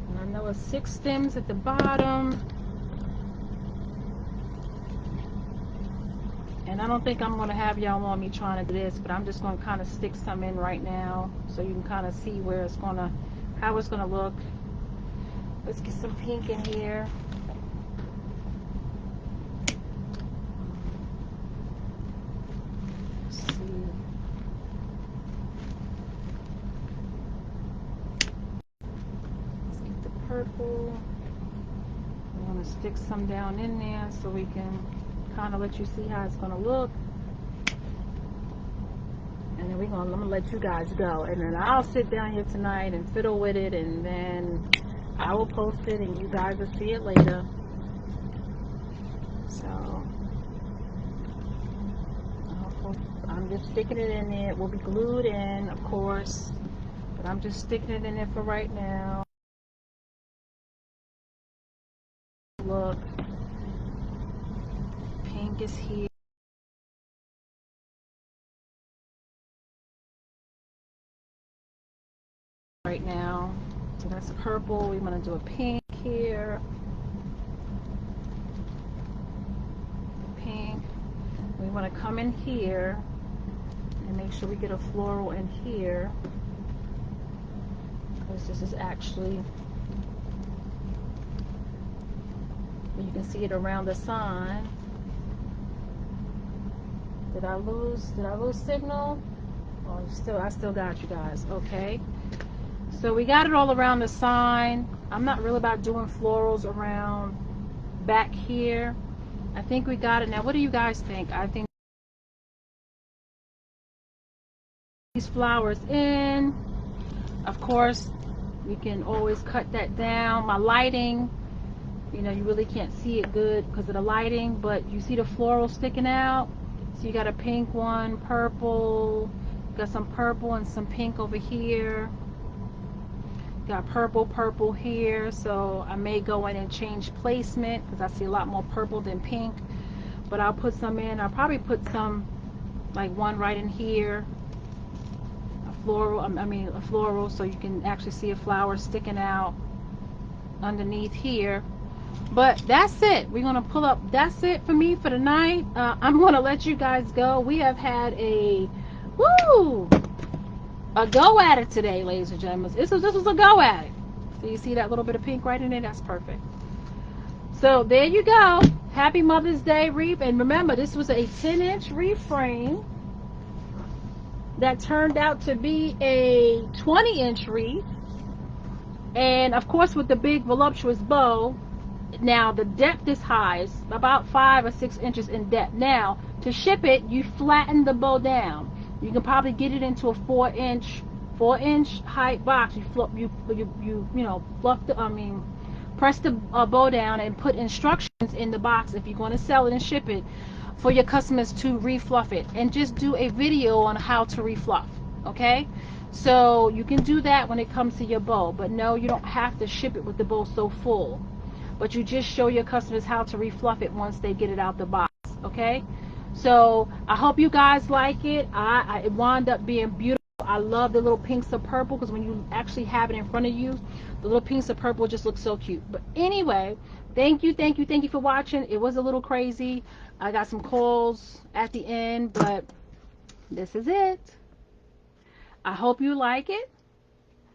And I know it's 6 stems at the bottom. And I don't think I'm going to have y'all want me trying to do this, but I'm just going to kind of stick some in right now so you can kind of see where it's going to, how it's going to look. Let's get some pink in here. Let's see. Let's get the purple. I'm going to stick some down in there so we can kind of let you see how it's going to look. And then I'm going to let you guys go. And then I'll sit down here tonight and fiddle with it, and then I will post it and you guys will see it later. So I'm just sticking it in there. It will be glued in, of course, but I'm just sticking it in there for right now. Look, pink is here right now. So that's purple. We're going to do a pink here. Pink. We want to come in here and make sure we get a floral in here, because this is actually, you can see it around the sign. Did I lose signal? Oh, I still got you guys. Okay. So we got it all around the sign. I'm not really about doing florals around back here. I think we got it. Now, what do you guys think? I think these flowers in. Of course, we can always cut that down. My lighting, you know, you really can't see it good because of the lighting, but you see the floral sticking out. So you got a pink one, purple, got some purple and some pink over here. Got purple here, so I may go in and change placement because I see a lot more purple than pink, but I'll put some in. I'll probably put some, like one right in here, a floral, so you can actually see a flower sticking out underneath here. But that's it. We're gonna pull up. That's it for me for the night. I'm gonna let you guys go. We have had a go at it today, ladies and gentlemen. This was a go at it. So you see that little bit of pink right in there? That's perfect. So there you go. Happy Mother's Day wreath. And remember, this was a 10-inch wreath frame that turned out to be a 20-inch wreath. And of course, with the big voluptuous bow. Now the depth is high. It's about 5 or 6 inches in depth. Now to ship it, you flatten the bow down. You can probably get it into a 4-inch height box. Press the bow down and put instructions in the box if you're going to sell it and ship it for your customers to refluff it, and just do a video on how to refluff. Okay, so you can do that when it comes to your bow, but no, you don't have to ship it with the bow so full, but you just show your customers how to refluff it once they get it out the box. Okay, so I hope you guys like it. It wound up being beautiful. I love the little pinks of purple, because when you actually have it in front of you, the little pinks of purple just look so cute. But anyway, thank you for watching. It was a little crazy. I got some calls at the end, but this is it. I hope you like it.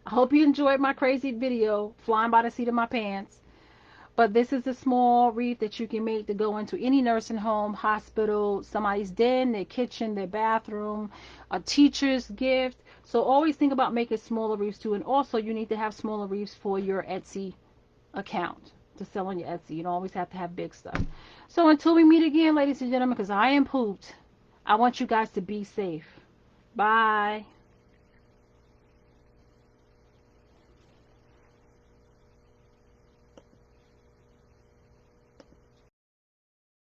I hope you enjoyed my crazy video flying by the seat of my pants. But this is a small wreath that you can make to go into any nursing home, hospital, somebody's den, their kitchen, their bathroom, a teacher's gift. So always think about making smaller wreaths too. And also you need to have smaller wreaths for your Etsy account to sell on your Etsy. You don't always have to have big stuff. So until we meet again, ladies and gentlemen, because I am pooped, I want you guys to be safe. Bye.